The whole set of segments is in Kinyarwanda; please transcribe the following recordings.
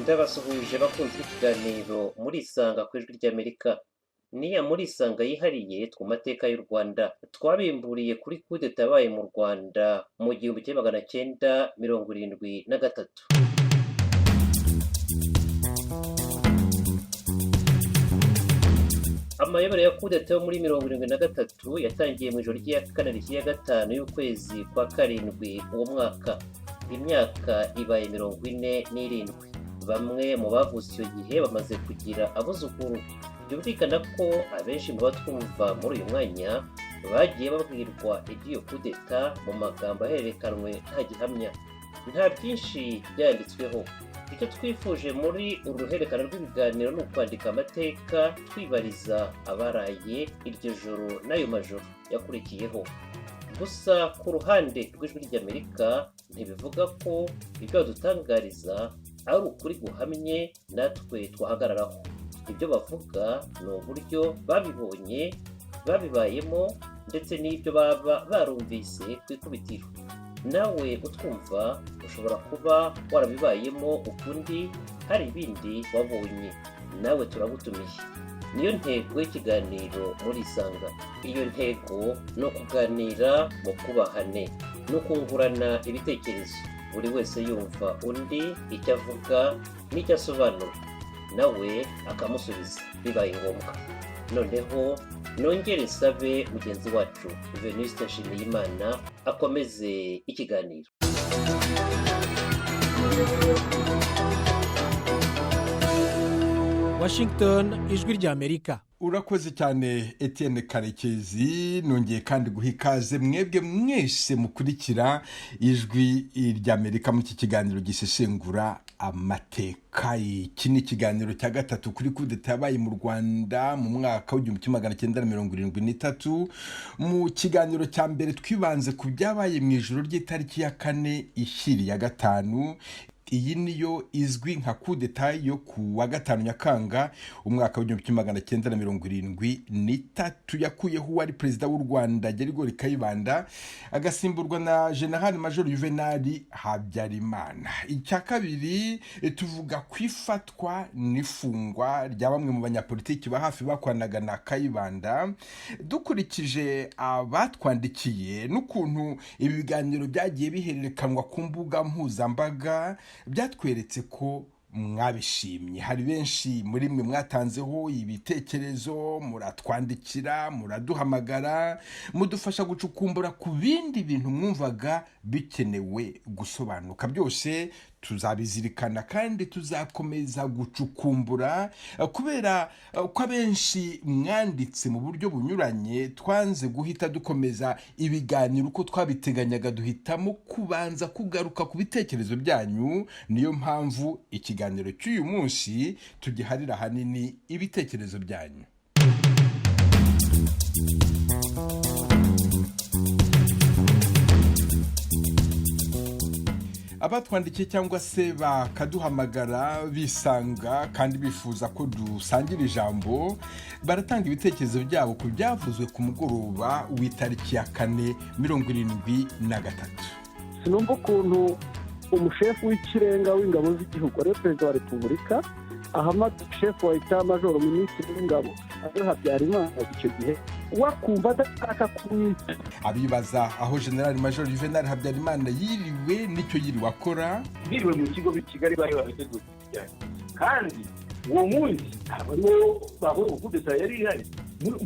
ndabasuhuje bakunze ikiganiro murisanga ku ijwi ry'Amerika. Niya murisanga yihariye ku mateka y'u Rwanda. Twabimburiye kuri Kudeta yabaye mu Rwanda mu 1973. Amayobera ya Kudeta yo muri 1973 yatangiye mu ijoro ry'Iya Kane rishyira Gatanu y'ukwezi kwa karindwi uwo mwaka. Imyaka ibaye 47. Bamwe mu bavutse icyo gihe bamaze kugira abuzukuru. Byumvikana ko abenshi mu batwumva muri uyu mwanya bagiye babwirwa iby'iyo Kudeta mu magambo ahererekanwe nta gihamya. Nta byinshi byanditsweho. Icyo twifuje muri uru ruhererekane rw'ibiganiro ni ukwandika amateka twibariza abaraye iryo joro n'ayo majoro yakurikiyeho. Gusa ku ruhande rw'ijwi ry'Amerika ntibivuga ko ibyo badutangariza ari ukuri guhamye natwe twahagararaho. Ibyo bavuga ni uburyo babibonye, babibayemo, ndetse n'ibyo baba barumvise ku ikubitiro. Nawe utwumva ushobora kuba warabibayemo ukundi hari ibindi wabonye. Nawe turagutumiye. Niyo ntego y'ikiganiro murisanga. Iyo ntego ni ukuganira mu kubahane, no kungurana ibitekerezo, buri wese yumva undi icyo avuga n'icyo asobanura, nawe akamusubiza bibaye ngombwa. Noneho nongere nsabe mugenzi wacu Venuste Nshimiyimana akomeze ikiganiro. Washington, ijwi ry'Amerika. Urakoze cyane Etienne Karekezi. Nongeye kandi guha ikaze mwebwe mwese mukurikira ijwi ry'Amerika mu iki kiganiro gisesengura amateka. Iki ni ikiganiro cya gatatu kuri Kudeta yabaye mu Rwanda mu mwaka w'1973. Mu kiganiro cya mbere twibanze ku byabaye mu ijoro ry'itariki ya Kane ishyira Gatanu. Iyi niyo izwi nka Kudeta yo ku wa Gatanu Nyakanga umwaka w'1973 yakuyeho uwari perezida w'u Rwanda Kayibanda agasimburwa na General Major Juvenal Habyarimana. Icya kabiri tuvuga ku ifatwa n'ifungwa rya bamwe mu banyapolitiki ba hafi bakoranaga na Kayibanda. Dukurikije abatwandikiye n'ukuntu ibi biganiro byagiye bihererekanwa ku mbuga mpuzambaga, byatweretse ko mwabishimye. Hari benshi muri mwe mwatanzeho ibitekerezo, muratwandikira, muraduhamagara, mudufasha gucukumbura ku bindi bintu mwumvaga bikenewe gusobanuka. Byose tuzabizirikana kandi tuzakomeza gucukumbura, kubera ko abenshi mwanditse mu buryo bunyuranye. Twanze guhita dukomeza ibiganiro uko twabiteganyaga, duhitamo kubanza kugaruka ku bitekerezo byanyu. Niyo mpamvu ikiganiro cy'uyu munsi tugiharira hanini ibitekerezo byanyu. Abatwandikiye cyangwa se bakaduhamagara bisanga kandi bifuza ko dusangira ijambo, baratanga ibitekerezo byabo ku byavuzwe ku mugoroba w'itariki ya Kane 73. Sinumva ukuntu umushefu w'ikirenga w'ingabo z'igihugu ari perezida wa Repubulika ahamagara shefu wa Icya majoro minisitiri w'ingabo ari Habyarimana icyo gihe wakumva adashaka kumwica. Abibaza aho General Major Juvenal Habyarimana yiriwe n'icyo yiriwe akora. Biriwe mu kigo Kigali bari babiteguye cyane, kandi uwo munsi abariho baho Kudeta yari ihari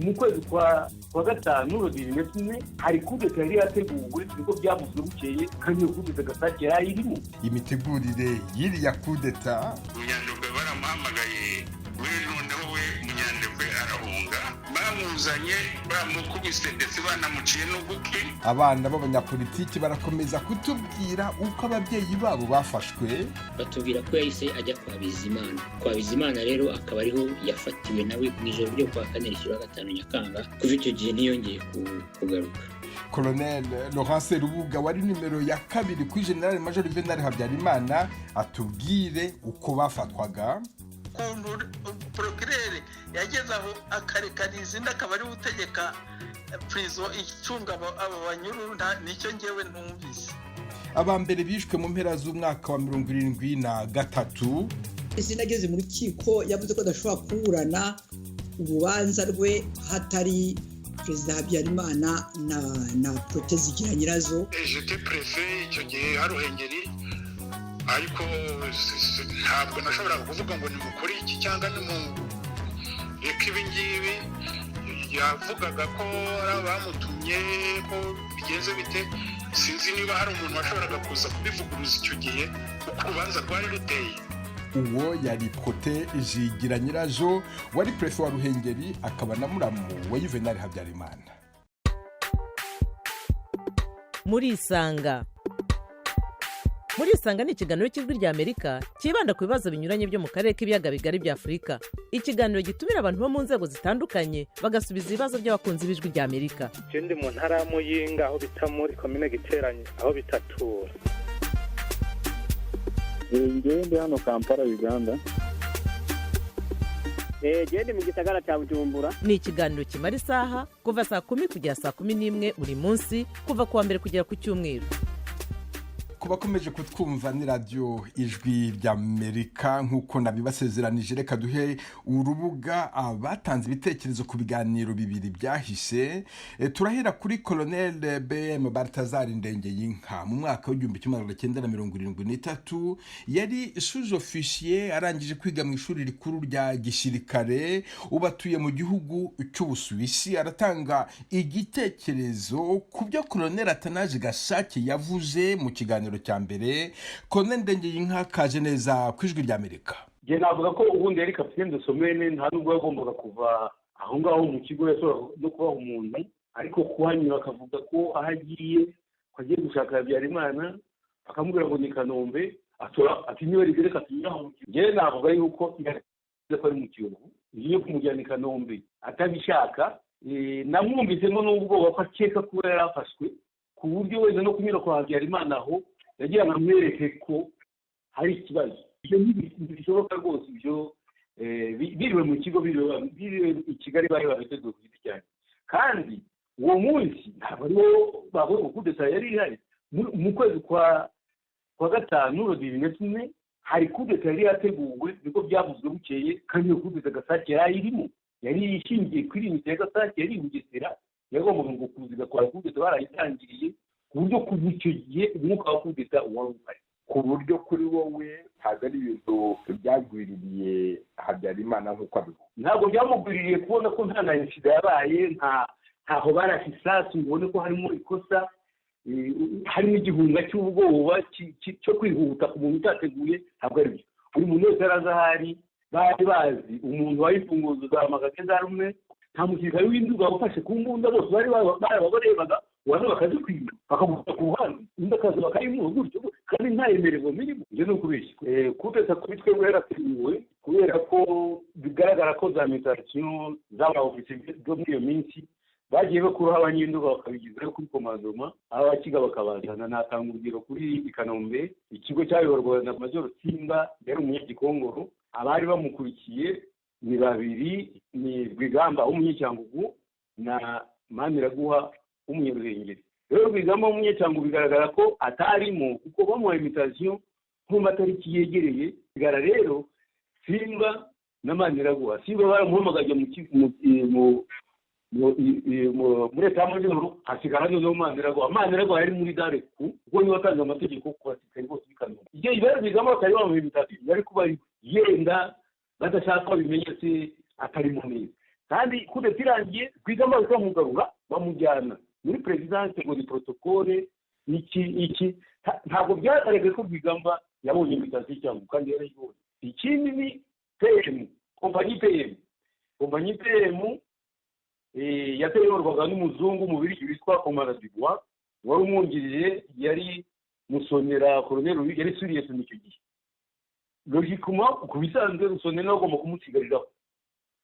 mu kwezi kwa Gatanu 2001. hari Kudeta yari yateguwe niko byavuzwe bukeye, kandi iyo Kudeta Gatatu yari irimo. Imitegurire yiri ya Kudeta, Munyandekwe baramuhamagaye, we noneho we Munyandekwe arahunga, bamuzanye bamukubise ndetse banamuciye n'ugutwi. Abana b'abanyapolitiki barakomeza kutubwira uko ababyeyi babo bafashwe. Batubwira ko yahise ajya kwa Bizimana rero akaba ariho yafatiwe nawe mu ijoro ryo kwa Kane rishyira Gatanu Nyakanga. Kuva icyo gihe ntiyongeye kugaruka. Colonel Laurence Rubuga wari nimero ya kabiri kuri General Major Juvenal Habyarimana atubwire uko bafatwaga. Ukuntu procureur yageze aho akarekaniza inda akaba ari utegeka prison icunga abo banyururu, nicyo ngewe ntumvise. Abambere bishwe mu mpera z'umwaka wa 73. sinageze mu rukiko yavuze ko adashobora kuburana urubanza rwe hatari perezida Habyarimana na protezi igira nyirazo. J'étais préfet icyo gihe haruhengeri, ariko ntabwo nashoboraga kuvuga ngo nimukore iki cyangwa reka ibi ngibi. Yavugaga ko ari abamutumye ko bigenze bite, sinzi niba hari umuntu washoboraga kuza kubivuguruza icyo gihe uko urubanza rwari ruteye. uwo yari protezi igira nyirazo wari prefe wa Ruhengeri akaba na muramu wa Juvenal Habyarimana. Murisanga ni ikiganiro cy'Ijwi ry'Amerika kibanda ku bibazo binyuranye byo mu karere k'ibiyaga bigari bya Afurika. Ikiganiro gitumira abantu bo mu nzego zitandukanye bagasubiza ibibazo by'abakunzi b'Ijwi ry'Amerika. Ndi mu ntara ya Muyinga aho bita muri komine Giteranye aho bitatura. Ndi hano Kampala Uganda. Ndi mu gisagara cya Bujumbura. Ni ikiganiro kimara isaha kuva saa 10 kugera saa 11 buri munsi kuva kuwa mbere kugera ku cyumweru. Kubakomeje kutwumva ni Radiyo Ijwi ry'Amerika nk'uko nabibasezeranije, reka duhe urubuga abatanze ibitekerezo ku biganiro bibiri byahise. Turahera kuri Colonel BM Balthazar Ndengeyinka. Mu mwaka w'1973 yari sous-officier arangije kwiga mu ishuri rikuru rya gisirikare, ubatuye mu gihugu cy'Ubusuwisi. Aratanga igitekerezo ku byo Colonel Atanaje Gashake yavuze mu kiganiro cya mbere. Colonel Ndengeyinka kaje neza ku Ijwi ry'Amerika. Je navuga ko ubundi yari kapiteni de somene, nta nubwo yagombaga kuva aho ngaho mu kigo, yashobora no kuba umuntu, ariko kuhanyura akavuga ko aho agiye gushaka Habyarimana akamubwira ngo ni Kanombe, ati niwe rigereka tunyuraho. Je navuga yuko yaje ko ari mu Kiyovu, iyo kumujyana i Kanombe atabishaka. Namwumvisemo n'ubwoba ko akeka kuba yarafashwe, ku buryo wenda no kunyura kwa Habyarimana aho yagira ngo amwereke ko hari ikibazo. Ibyo ntibishoboka rwose. Ibyo biriwe mu kigo, biriwe i Kigali, bari babiteguye ku giti cyane. Kandi uwo munsi ntabwo ariwo bavuga ko Kudeta yari ihari. Mu kwezi kwa gatanu 2004 hari Kudeta yari yateguwe, niko byavuzwe bukeye, kandi iyo Kudeta Gasake yari irimo, yari ishingiye kuri imiti ya Gasake yari Bugesera, yagombaga ngo kuziga kwa Kudeta barayitangiriye, ku buryo kuva icyo gihe umwuka wa Kudeta wari uhari. Ku buryo kuri wowe ntabwo ari ibintu byagwiririye Habyarimana nk'uko abivuga? Ntabwo byamugwiririye kubona ko nta na insida yabaye, ntaho barashe isasu ngo ubone ko harimo ikosa, harimo igihunga cy'ubwoba cyo kwihuta ku muntu utateguye. Ntabwo ari byo. Buri muntu wese yaraza ahari, bari bazi umuntu wayifunguza za magazine rumwe, nta musirikare w'induga ufashe ku mbunda, bose bari barebaga waza bakazikwiba bakaguta ku ruhande, undi akaza bakayimuha gutyo, kandi nta yemererwa mirimo. Ibyo ni ukubeshya. Kudeta kuri twebwe yarateguwe kubera ko bigaragara ko za mitasiyo z'abaofisiye zo muri iyo minsi bagiye bakuraho abanyenduga bakabigizayo kuri komandoma, abakiga bakabazana. Natanga urugero kuri i Kanombe, ikigo cyayoborwaga na Major Simba, yari umunyagikongoro. Abari bamukurikiye ni babiri, ni Rwigamba w'umunyacyangugu na Maniraguha w'umunyaruhengeri. Rero Rwigamba w'umunyacyangugu bigaragara ko atarimo, kuko bamuhaye imitasiyo mu matariki yegereye. Bigara rero Simba na Maniraguha, Simba baramuhamagaje muri leta y'amajyaruguru, hasigara noneho Maniraguha yari muri dare kuko niwe watanze amategeko ku basirikare bose b'Ikanombe. Ibyo ibara Rwigamba batari bamuhaye imitasiyo yari kuba yenda badashaka bimenyetse atarimo neza. Kandi Kudeta irangiye Rwigamba bakamugarura bamujyana muri presidence ngo ni protocole iki ntabwo byagaragaye ko Rwigamba yabonye imitasiyo cyangwa kandi yarayibonye. Ikindi ni PM, kompanyi PM yateyorwaga n'umuzungu mu Birigi witwa Komanda Dubois, wari umwungirije yari Musonera Colonel, yari Suriye mu icyo gihe. Logikuma ku bisanzwe Musonera agomba kumusigariraho,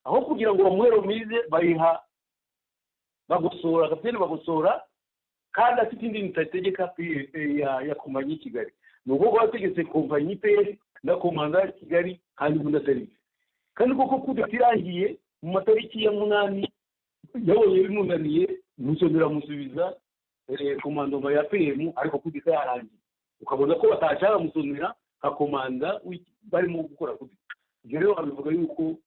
aho kugira ngo bamuhe romize bayiha bagosora, kapiteni bagosora, kandi afite indi nitategeka ya kompanyi Kigali. Nuko bategetse kompanyi PR na komanda Kigali kandi bunda service. Kandi koko Kudeta irangiye mu matariki ya 8 yabonye bimunaniye, Musonera musubiza komandoma ya PM, ariko Kudeta yarangiye. Ukabona ko batashaka Musonera nka komanda barimo gukora kudeta. Ibyo rero babivuga yuko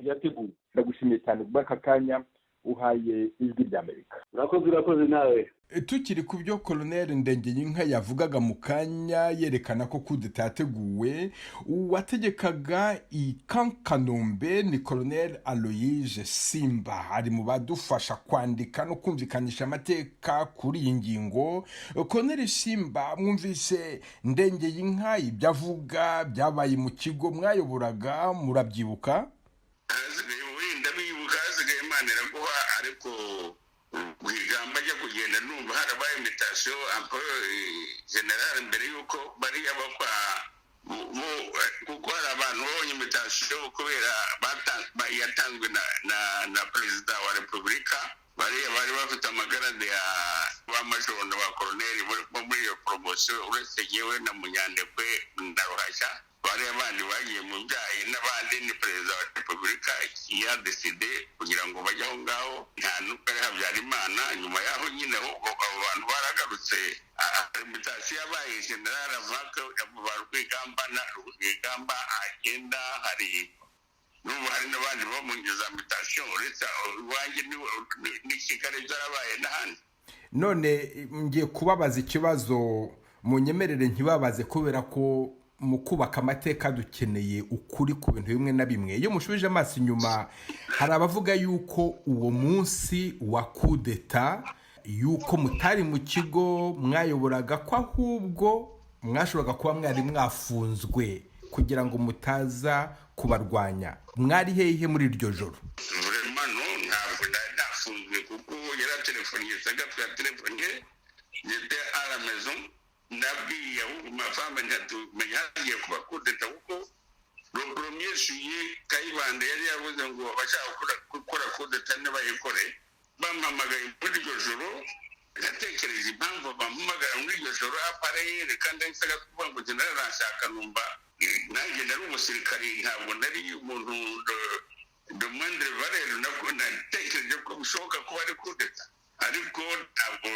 yateguwe. Ndagushimiye cyane kuba aka kanya uhaye ijwi ry'Amerika. Urakoze nawe. Tukiri ku byo Colonel Ndengeyinka yavugaga mu kanya yerekana ko kudeta yateguwe, uwategekaga i Kanombe ni Colonel Aloyse Simba, ari mu badufasha kwandika no kumvikanisha amateka kuri iyi ngingo. Colonel Simba, mwumvise Ndengeyinka ibyo avuga byabaye mu kigo mwayoboraga, murabyibuka? Ndabibuka, hasigaye Imana iraguha, ariko kwigamba ajya kugenda numva harabaye invitation ampo general mbere yuko bariya bakwa kuko hari abantu babonye invitation kubera yatanzwe na perezida wa repubulika. Bariya bari bafite amagarade ya b'amajoro ba koroneri bo muri iyo promotion, uretse yewe na Munyandekwe na Ruhashya. Bariya bandi bagiye mu byayi n'abandi ni perezida wa repubulika yadeside kugira ngo bajye aho ngaho, nta n'ubwo ari Habyarimana. Nyuma yaho nyine abo bantu baragarutse, invitation yabaye general avaka ba Rwigamba agenda, hari n'ubu hari n'abandi bamunyuza invitation, uretse iwanjye ni Kigali byarabaye n'ahandi. None ngiye kubabaza ikibazo, munyemerere ntibabaze kubera ko mu kubaka amateka dukeneye ukuri ku bintu bimwe na bimwe. Iyo mushubije amaso inyuma, hari abavuga yuko uwo munsi wa kudeta yuko mutari mu kigo mwayoboraga, ko ahubwo mwashoboraga kuba mwari mwafunzwe kugira ngo mutaza kubarwanya. Mwari hehe muri iryo joro? Ntabwo nafunzwe kuko yaratelefoniye, Sagatwa yatelefoniye, j'étais à la maison. Nabwiye ahubwo mafamba ntatumenya hagiye kuba kudeta kuko le premier juillet Kayibanda yari yavuze ngo bashaka gukora kudeta n'abayikore. Bampamagaye muri iryo joro, natekereje impamvu bampamagara muri iryo joro apareye kandi nsaga kuvuga ngo general arashaka, numva nanjye nari umusirikari, ntabwo nari umuntu de moindre valeur. Nabwo natekereje ko bishoboka kuba ari kudeta, ariko ntabwo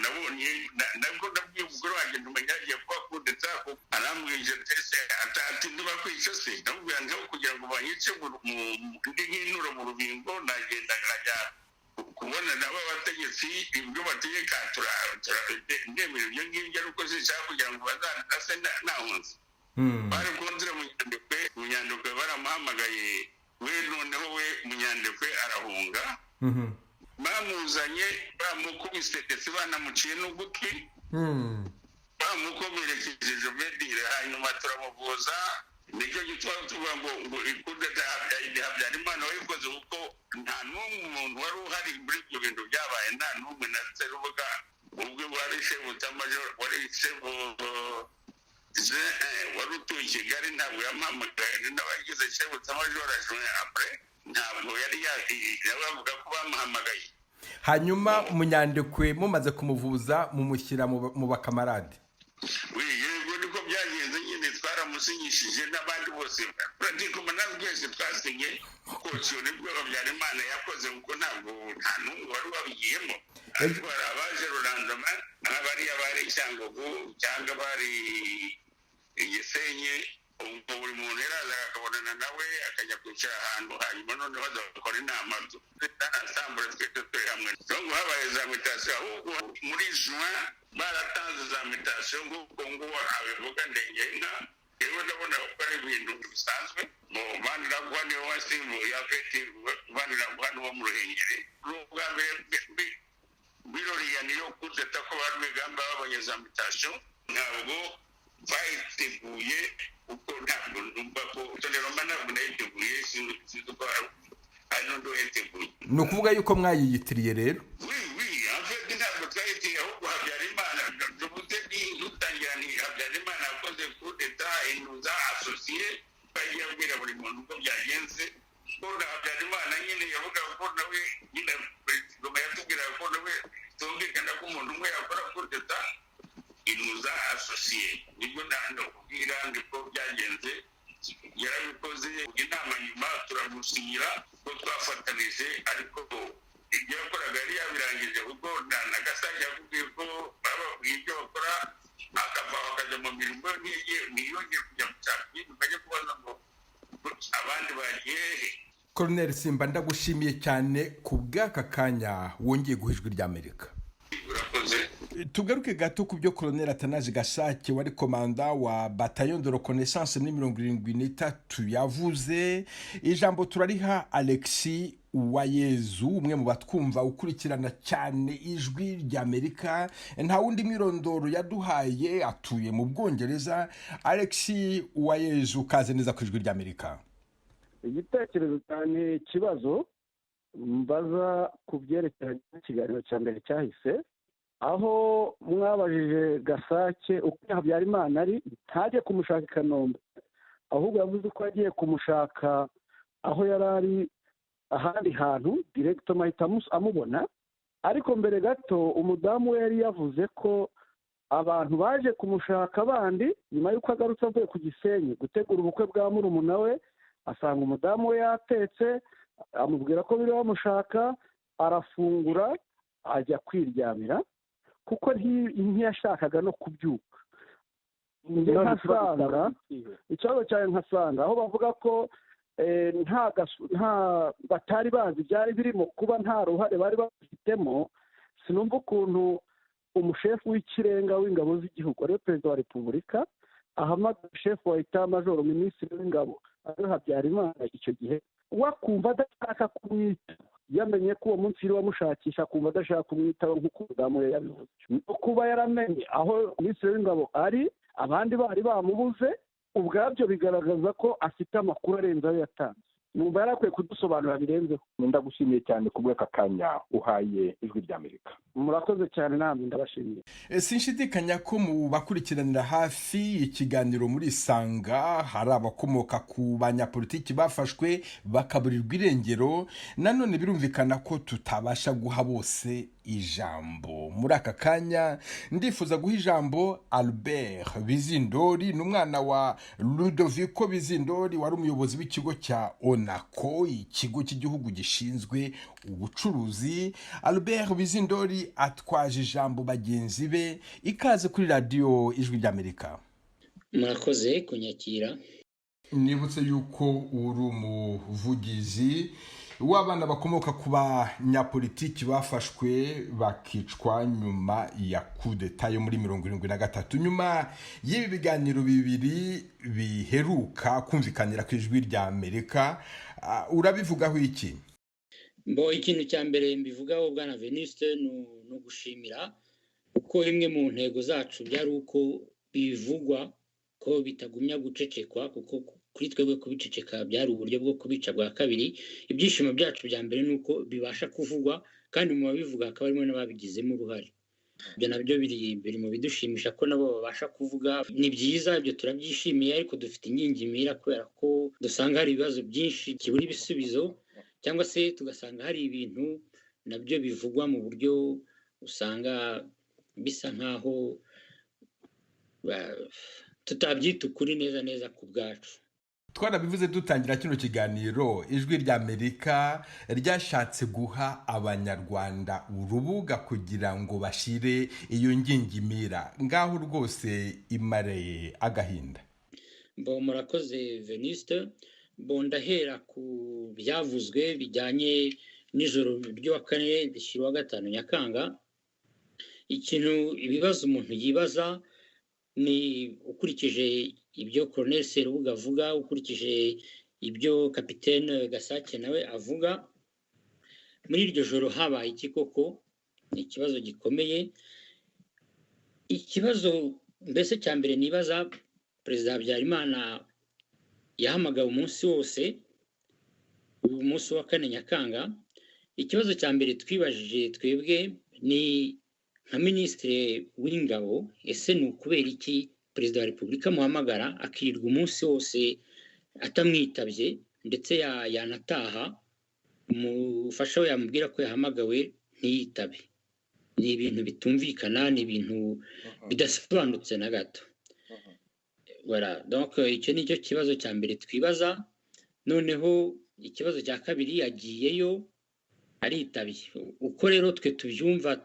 nabonye, nabwo nabwiye umugore wanjye ntumenya agiye kuba kudeta, arambwije tese atati niba kwica se, ndamubwira ngo kugira ngo banyice ndi nk'intura mu rubingo, nagenda nkajya kubona nabo abategetsi ibyo bategeka, ndemera ibyo ngibyo, ariko sinshaka kugira ngo bazandase nahunze. Bari kunzira Munyandekwe baramuhamagaye, we noneho we Munyandekwe arahunga. Bamuzanye bamukubise ndetse banamuciye n'ugutwi, bamukomerekeje Jomedire, hanyuma turamuvuza. Nicyo gituma tuvuga ngo ikudeta Habyarimana wayikoze kuko nta n'umwe umuntu wari uhari muri ibyo bintu byabaye, nta n'umwe natse ruvuga ubwo wari shebutamajoro, wari shebu wari utuye Kigali, ntabwo yampamagaye n'abagize shebutamajoro ajuye apre, ntabwo yari yabavuga ko bamuhamagaye. Hanyuma Munyandekwe mumaze kumuvuza mumushyira mu bakamarade? Yego niko byagenze nyine, twaramusinyishije n'abandi bose, pratikoma natwese twasinye kotyo nibwo Habyarimana yakoze, kuko ntabwo nta n'umwe wari wabigiyemo. Ariko hari abaje Rwanda, abariya bari Cyangugu cyangwa bari Gisenyi, ubwo buri muntu yaraza akabonana nawe akajya kwicara ahantu, hanyuma noneho bagakora inama asambura twese turi hamwe. Ngo habaye za mutation, ahubwo muri juin baratanze za mutation nk'uko nguwo abivuga Ndengeyinka. Yewe ndabona ko ari ibintu bisanzwe, baniraguha niwe wasimbuye afite baniraguha n'uwo mu Ruhengeri. Ubwa mbere biroriya niyo kudeta ko Rwigamba babonye za mutation, ntabwo bayiteguye kuko ntabwo numva ko toleroma ntabwo nayiteguye, sinzi ko ari n'undi wayiteguye. Ni ukuvuga yuko mwayiyitiriye rero? Afite ntabwo twayitiriye, ahubwo Habyarimana dufite dutangira ni Habyarimana yakoze kudeta, inuza asosiye, bagiye abwira buri muntu uko byagenze. Ko Habyarimana nyine yavuga ko nawe nyine Goma yatubwira ko nawe tumvikana ko umuntu umwe yakora kudeta, inuza asosiye. Nibwo ndakubwira ndiko byagenze, yarabikoze inama nyuma turamusinyira ko twafatanije, ariko ibyo yakoraga yari yabirangije kuko nagasajya akubwiye ko bababwiye ibyo bakora akava akajya mu mirimo ntiyongeye kujya mu cyaro ukajya kubona ngo abandi bagiye hehe. Colonel Simba ndagushimiye cyane ku bw'aka kanya wongeye guha Ijwi ry'Amerika. Tugaruke gato ku byo Colonel Atanaje Gasake wari komanda wa bataillon de reconnaissance muri 73 yavuze. Ijambo turariha Alexis Uwayezu, umwe mu batwumva ukurikirana cyane Ijwi ry'Amerika. Nta wundi mwirondoro yaduhaye, atuye mu Bwongereza. Alexis Uwayezu, kaze neza ku Ijwi ry'Amerika. Igitekerezo cyane kibazo mbaza ku byerekeranye n'ikiganiro cya mbere cyahise, aho mwabajije Gasake uko Habyarimana ari ntajye kumushaka i Kanombe, ahubwo yavuze ko agiye kumushaka aho yari ari ahandi hantu directement ahita amubona. Ariko mbere gato umudamu we yari yavuze ko abantu baje kumushaka bandi nyuma y'uko agarutse avuye ku Gisenyi gutegura ubukwe bwa murumuna we, asanga umudamu we yatetse, amubwira ko biri bamushaka, arafungura ajya kwiryamira kuko ntiyashakaga no kubyuka. Nkasanga ikibazo cyawe nkasanga aho bavuga ko batari bazi byari birimo kuba nta ruhare bari bafitemo, sinumva ukuntu umushefu w'ikirenga w'ingabo z'igihugu ariwe perezida wa repubulika ahamagara shefu wa etat major minisitiri w'ingabo ariwe Habyarimana icyo gihe wakumva adashaka kumwita, yamenye ko uwo munsi yari wamushakisha akumva adashaka kumwitaho nk'uko umudamu we yabivuze. No kuba yaramenye aho minisitiri w'ingabo ari abandi bari bamubuze, ubwabyo bigaragaza ko afite amakuru arenze ayo yatanze. Numva yari akwiye kudusobanurira birenzeho. Ndagushimiye cyane ku bw'aka kanya uhaye Ijwi ry'Amerika. Murakoze cyane, namwe ndabashimiye. Sinshidikanya ko mu bakurikiranira hafi ikiganiro murisanga hari abakomoka ku banyapolitiki bafashwe bakaburirwa irengero. Nanone birumvikana ko tutabasha guha bose ijambo. Muri aka kanya ndifuza guha ijambo Albert Bizindori, n'umwana wa Ludovico Bizindori wari umuyobozi w'ikigo cya Onako, ikigo cy'igihugu gishinzwe ubucuruzi. Albert Bizindori atwaje ijambo bagenzi be. Ikaze kuri Radiyo Ijwi ry'Amerika. Murakoze kunyakira. Nibutse yuko uri umuvugizi w'abana bakomoka ku banyapolitiki bafashwe bakicwa nyuma ya Kudeta yo muri 73. Nyuma y'ibi biganiro bibiri biheruka kumvikanira ku Ijwi ry'Amerika, urabivugaho iki? Ikintu cya mbere mbivugaho bwana Venuste ni ugushimira uko imwe mu ntego zacu byari uko bivugwa ko bitagumya gucecekwa, kuko kuri twebwe kubiceceka byari uburyo bwo kubica bwa kabiri. Ibyishimo byacu bya mbere ni uko bibasha kuvugwa kandi mu babivuga hakaba harimo n'ababigizemo uruhare. Ibyo nabyo biri mu bidushimisha ko nabo babasha kuvuga. Ni byiza, ibyo turabyishimiye, ariko dufite ingingimira kubera ko dusanga hari ibibazo byinshi kibura ibisubizo, cyangwa se tugasanga hari ibintu nabyo bivugwa mu buryo usanga bisa nkaho tutabyita ukuri neza ku bwacu. Twarabivuze dutangira kino kiganiro, Ijwi ry'Amerika ryashatse guha abanyarwanda urubuga kugira ngo bashire iyo ngingimira. Ngaho rwose imareye agahinda. Murakoze Venuste. Ndahera ku byavuzwe bijyanye n'ijoro ry'uwa Kane rishyira Gatanu Nyakanga. Ibibazo umuntu yibaza ni ukurikije ibyo Colonel Serubuga avuga, ukurikije ibyo Kapitene Gasake nawe avuga, muri iryo joro habaye iki koko? Ni ikibazo gikomeye. Ikibazo mbese cya mbere nibaza, Perezida Habyarimana yahamagawe umunsi wose, uyu munsi wa Kane Nyakanga. Ikibazo cya mbere twibajije twebwe ni nka Minisitiri w'Ingabo, ese ni ukubera iki Perezida wa Repubulika muhamagara akirirwa umunsi wose atamwitabye, ndetse yanataha umufasha we yamubwira ko yahamagawe ntiyitabe? Ni ibintu bitumvikana, ni ibintu bidasobanutse na gato. Donc icyo nicyo kibazo cya mbere twibaza. Noneho ikibazo cya kabiri, yagiyeyo aritabye. Uko rero twe tubyumva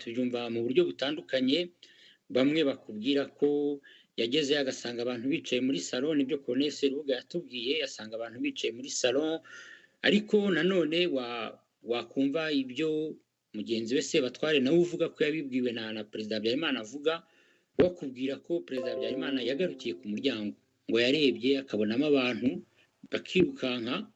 mu buryo butandukanye. bamwe bakubwira ko yagezeyo agasanga abantu bicaye muri salo, nibyo Colonel Serubuga yatubwiye, asanga abantu bicaye muri salo, ariko nanone wakumva ibyo mugenzi we Sebatware nawe uvuga ko yabibwiwe na Perezida Habyarimana avuga, bakubwira ko Perezida Habyarimana yagarukiye ku muryango ngo yarebye akabonamo abantu bakirukanka,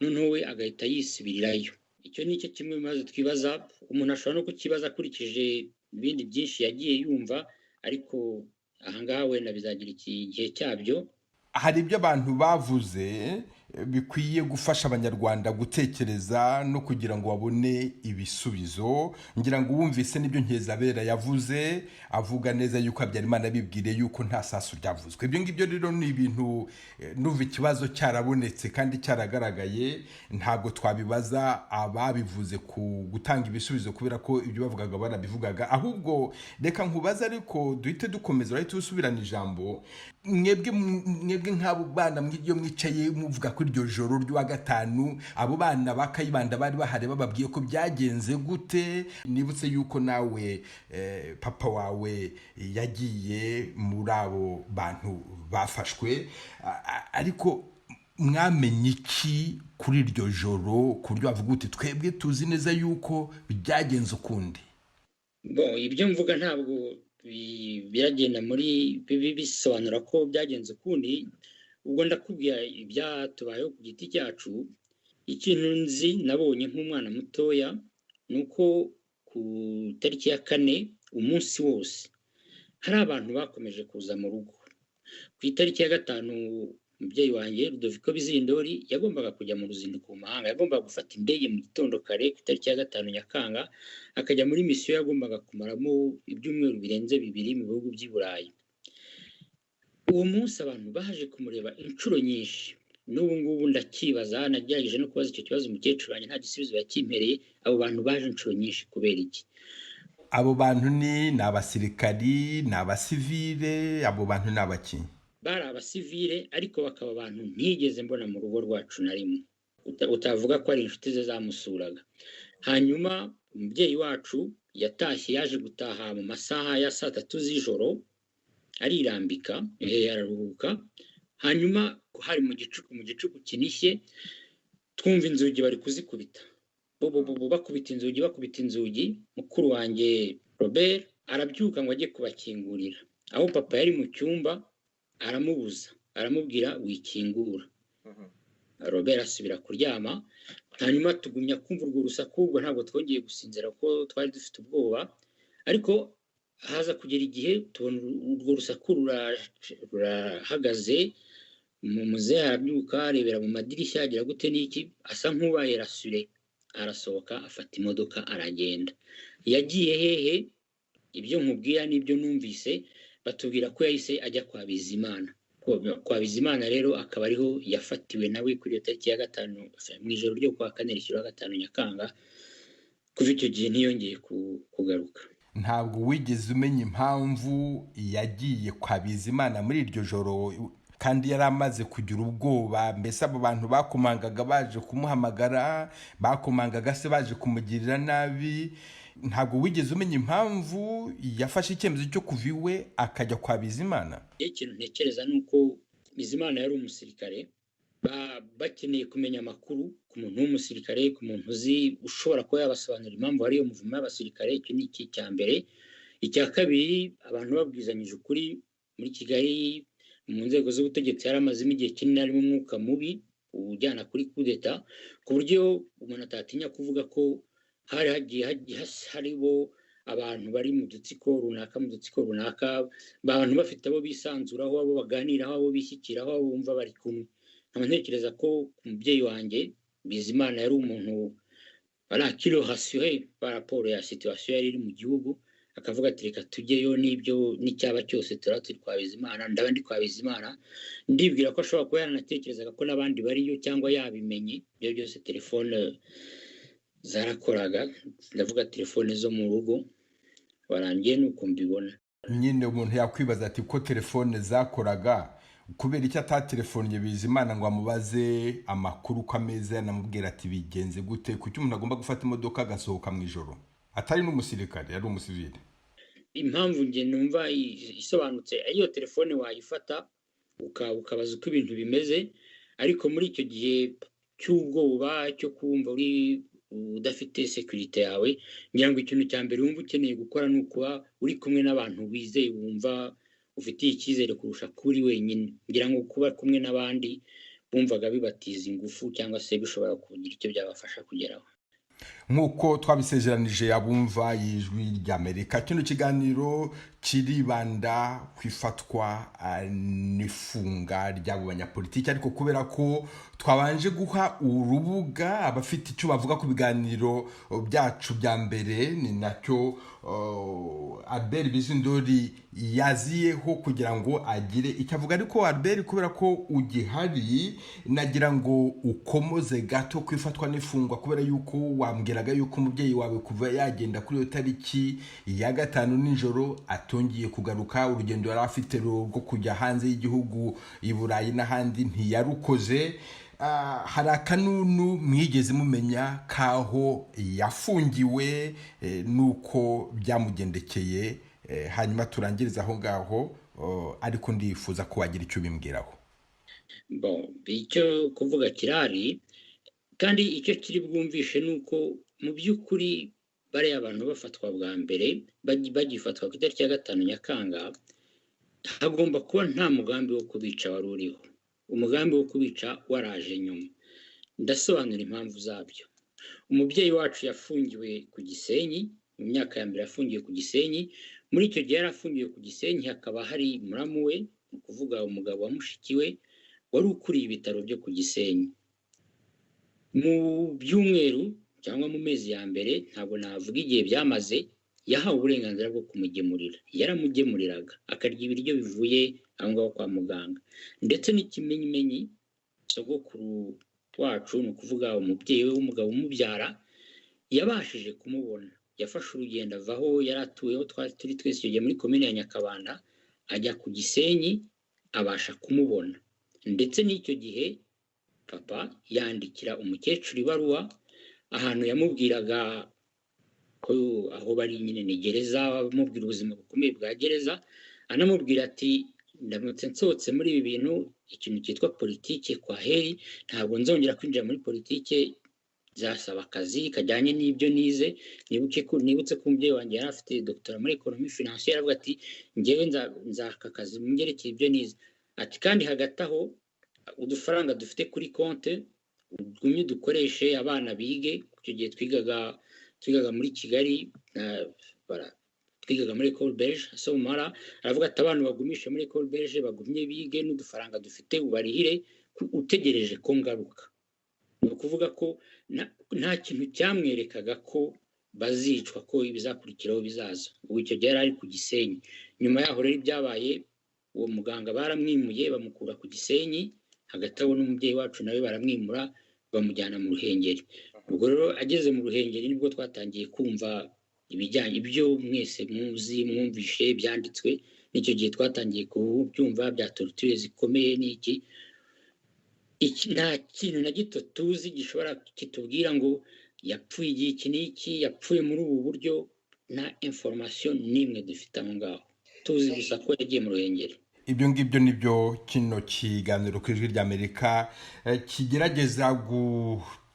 noneho we agahita yisubirirayo. Icyo ni cyo kimwe mu bibazo twibaza, umuntu ashobora no kukibaza akurikije ibindi byinshi yagiye yumva, ariko ahangaha wenda bizagira igihe cyabyo. Hari ibyo abantu bavuze bikwiye gufasha abanyarwanda gutekereza no kugira ngo babone ibisubizo. Ngira ngo wumvise n'ibyo Nkezabera yavuze, avuga neza yuko Habyarimana bibwire yuko nta sasu ryavuzwe. Ibyo ngibyo rero ni ibintu nuva ikibazo cyarabonetse kandi cyaragaragaye, ntabwo twabibaza ababivuze ku gutanga ibisubizo kubera ko ibyo bavugaga barabivugaga. Ahubwo reka nkubaza, ariko duhite dukomeza, urahita usubirana ijambo. Mwebwe nk'abo bana iyo mwicaye muvuga ko iryo joro ry'uwa gatanu, abo bana ba Kayibanda bari bahari, bababwiye ko byagenze gute? Nibutse yuko nawe papa wawe yagiye muri abo bantu bafashwe, ariko mwamenye iki kuri iryo joro ku buryo bavuga uti twebwe tuzi neza yuko byagenze ukundi? Ibyo mvuga ntabwo biragenda muri bisobanura ko byagenze ukundi. Ubwo ndakubwira ibyatubayeho ku giti cyacu. Ikintu nzi nabonye nk'umwana mutoya ni uko ku itariki ya Kane umunsi wose hari abantu bakomeje kuza mu rugo. Ku itariki ya gatanu umubyeyi wanjye Rudoviko Bizindori yagombaga kujya mu ruzinduko mu mahanga, yagombaga gufata indege mu gitondo kare ku itariki ya Gatanu Nyakanga akajya muri misiyo yagombaga kumaramo ibyumweru birenze 2 mu bihugu by'i Burayi. Uwo munsi abantu baje kumureba inshuro nyinshi. N'ubu ngubu ndakibaza, nagerageje no kubaza icyo kibazo umukecuru wanjye nta gisubizo yakimpereye. Abo bantu baje inshuro nyinshi kubera iki? Abo bantu ni abasirikari, ni abasivile, abo bantu ni abaki? Bari abasivile, ariko bakaba abantu ntigeze mbona mu rugo rwacu na rimwe, utavuga ko ari inshuti ze zamusuraga. Hanyuma umubyeyi wacu yatashye, yaje gutaha mu masaha ya 3 z'ijoro, arirambika, araruhuka. Hanyuma hari mu gicuku kinishye, twumva inzugi bari kuzikubita, bakubita inzugi. Mukuru wanjye Robert arabyuka ngo ajye kubakingurira, aho papa yari mu cyumba aramubuza, aramubwira wikingura. Robert asubira kuryama. Hanyuma tugumya kumva urwo rusaku, ubwo ntabwo twongeye gusinzira ko twari dufite ubwoba. Ariko haza kugera igihe tubona urwo rusaku rurahagaze. Muzehe arabyuka, arebera mu madirishya, agira gute n'iki, asa nk'ubaye rasure, arasohoka afata imodoka aragenda. Yagiye hehe? Ibyo nkubwira n'ibyo numvise, batubwira ko yahise ajya kwa Bizimana. Kwa Bizimana rero akaba ariho yafatiwe nawe kuri iyo tariki ya gatanu mu ijoro ryo kwa Kane rishyira Gatanu Nyakanga. Kuva icyo gihe ntiyongeye kugaruka. Ntabwo wigeze umenya impamvu yagiye kwa Bizimana muri iryo joro, kandi yari amaze kugira ubwoba? Mbese abo bantu bakomangaga baje kumuhamagara, bakomangaga se baje kumugirira nabi? Ntabwo wigeze umenya impamvu yafashe icyemezo cyo kuva iwe akajya kwa Bizimana? Ikintu ntekereza ni uko Bizimana yari umusirikare, bakeneye kumenya amakuru ku muntu w'umusirikare, ku muntu uzi ushobora kuba yabasobanurira impamvu hariyo muvumo y'abasirikare. Icyo ni iki cya mbere. Icya kabiri, abantu babwizanyije ukuri. Muri Kigali mu nzego z'ubutegetsi yaramazemo igihe kinini harimo umwuka mubi ujyana kuri Kudeta, ku buryo umuntu atatinya kuvuga ko hari hagiye hariho abantu bari mu dutsiko runaka, abantu bafite abo bisanzuraho, abo baganiraho, abo bishyikiraho, abo bumva bari kumwe. Nkaba ntekereza ko umubyeyi wanjye Bizimana yari umuntu barakiro rassuré par rapport ya situation yari iri mu gihugu, akavuga ati reka tujyeyo, n'ibyo n'icyaba cyose turi kwa Bizimana, ndaba ndi kwa Bizimana. Ndibwira ko ashobora kuba yaranatekerezaga ko n'abandi bariyo cyangwa yabimenye. Ibyo byose telefone zarakoraga, ndavuga telefone zo mu rugo, warangiye nuko mbibona. Nyine umuntu yakwibaza ati ko telefone zakoraga, kubera icyo atatelefonnye Bizimana ngo amubaze amakuru ko ameze, anamubwira ati bigenze gute? Kuki umuntu agomba gufata imodoka agasohoka mu ijoro? Atari n'umusirikare, yari umusivile. impamvu nge numva isobanutse iyo telefone wayifata ukabaza uko ibintu bimeze, ariko muri icyo gihe cy'ubwoba cyo kumva uri udafite security yawe, ngira ngo ikintu cya mbere wumva ukeneye gukora ni ukuba uri kumwe n'abantu wizeye, wumva ufitiye icyizere kurusha kuri wenyine. Ngira ngo kuba kumwe n'abandi bumvaga bibatiza ingufu cyangwa se bishobora kugira icyo byabafasha kugeraho. nk'uko twabisezeranije abumva y'Ijwi ry'Amerika, kino kiganiro kiribanda ku ifatwa n'ifunga ry'abo banyapolitiki, ariko kubera ko twabanje guha urubuga abafite icyo bavuga ku biganiro byacu bya mbere, ni nacyo Albert Bizindori yaziyeho kugira ngo agire icyo avuga. Ariko Albert, kubera ko ugihari, nagira ngo ukomoze gato ku ifatwa n'ifungwa, kubera yuko wambwiraga yuko umubyeyi wawe kuva yagenda kuri iyo tariki ya gatanu nijoro atongeye kugaruka. Urugendo yari afite rwo kujya hanze y'igihugu, i Burayi n'ahandi, ntiyarukoze. Hari akanunu mwigeze mumenya kaho yafungiwe nuko byamugendekeye, hanyuma turangiriza aho ngaho, ariko ndifuza ko wagira icyo bimbwiraho. Icyo kuvuga kirari, kandi icyo kiri bwumvishe nuko mu by'ukuri bariya abantu bafatwa bwa mbere, bagifatwa ku itariki ya gatanu Nyakanga, hagomba kuba nta mugambi wo kubica wari uriho. Umugambi wo kubica waraje nyuma. Ndasobanura impamvu zabyo. Umubyeyi wacu yafungiwe ku Gisenyi, mu myaka ya mbere yafungiwe ku Gisenyi. Muri icyo gihe yarafungiwe ku Gisenyi, hakaba hari muramu we, ni ukuvuga umugabo wa mushiki we, wari ukuriye ibitaro byo ku Gisenyi. Mu byumweru cyangwa mu mezi ya mbere, ntabwo navuga igihe byamaze, yahawe uburenganzira bwo kumugemurira. Yaramugemuriraga akarya ibiryo bivuye aho ngaho kwa muganga. Ndetse n'ikimenyimenyi, sogokuru wacu, ni ukuvuga umubyeyi we w'umugabo umubyara, yabashije kumubona. Yafashe urugendo ava aho yari atuyeho, turi twese icyo gihe muri komine ya Nyakabanda, ajya ku Gisenyi, abasha kumubona. Ndetse n'icyo gihe papa yandikira umukecuru ibaruwa, ahantu yamubwiraga ko aho bari nyine ni gereza, amubwira ubuzima bukomeye bwa gereza, anamubwira ati ndamutse nsohotse muri ibi bintu, ikintu cyitwa politike kwa heri, ntabwo nzongera kwinjira muri politike, zasaba akazi kajyanye n'ibyo nize. Nibutse ko umubyeyi wanjye yari afite doctora muri economie financière, aravuga ati njyewe nzaka akazi mu byerekeye ibyo nize. Ati kandi hagati aho udufaranga dufite kuri konte ugumye dukoreshe abana bige. Icyo gihe twigaga muri Kigali, twigaga muri École Belge Somara, aravuga ati abantu bagumishe muri École Belge bagumye bige, n'udufaranga dufite ubarihire utegereje ko ngaruka. Ni ukuvuga ko nta kintu cyamwerekaga ko bazicwa, ko ibizakurikiraho bizaza. Ubu icyo gihe yari ari ku Gisenyi. Nyuma yaho rero ibyabaye, uwo muganga baramwimuye bamukura ku Gisenyi, hagati aho n'umubyeyi wacu nawe baramwimura bamujyana mu Ruhengeri. Ubwo rero ageze mu Ruhengeri nibwo twatangiye kumva ibijyanye ibyo mwese muzi mwumvishe byanditswe. N'icyo gihe twatangiye kubyumva bya torture zikomeye. N'iki nta kintu na gito tuzi gishobora kitubwira ngo yapfuye igihe iki n'iki, yapfuye muri ubu buryo. Nta information n'imwe dufite aho ngaho, tuzi gusa ko yagiye mu Ruhengeri. Ibyo ngibyo nibyo kino kiganiro ku Ijwi ry'Amerika kigerageza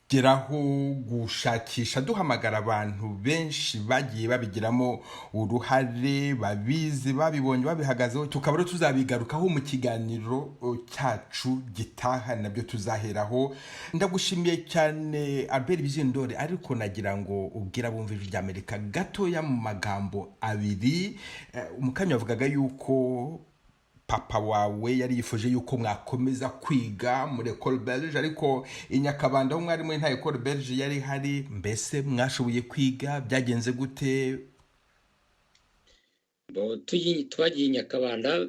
geraho, gushakisha, duhamagara abantu benshi bagiye babigiramo uruhare, babizi, babibonye, babihagazeho. Tukaba rero tuzabigarukaho mu kiganiro cyacu gitaha, nabyo tuzaheraho. Ndagushimiye cyane Albert Bizindori, ariko nagira ngo ubwira abumva Ijwi ry'Amerika gatoya mu magambo abiri. Umukanya wavugaga yuko papa wawe yari yifuje yuko mwakomeza kwiga muri École Belge, ariko i Nyakabanda aho mwari muri nta École Belge yari hari. Mbese mwashoboye kwiga, byagenze gute? Twagiye i Nyakabanda,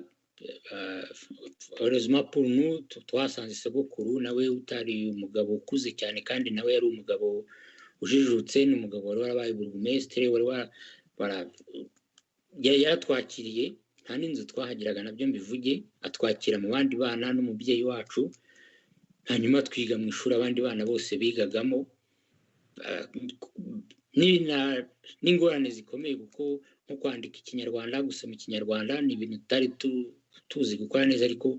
heureusement pour nous, twasanze sogokuru nawe utari umugabo ukuze cyane, kandi nawe yari umugabo ujijutse, n'umugabo wari warabaye burugumesitiri, yaratwakiriye. Nta n'inzu twahagiraga, nabyo mbivuge, atwakira mu bandi bana n'umubyeyi wacu. Hanyuma twiga mu ishuri abandi bana bose bigagamo, n'ingorane zikomeye, kuko nko kwandika ikinyarwanda, gusoma ikinyarwanda ni ibintu tutari tuzi gukora neza, ariko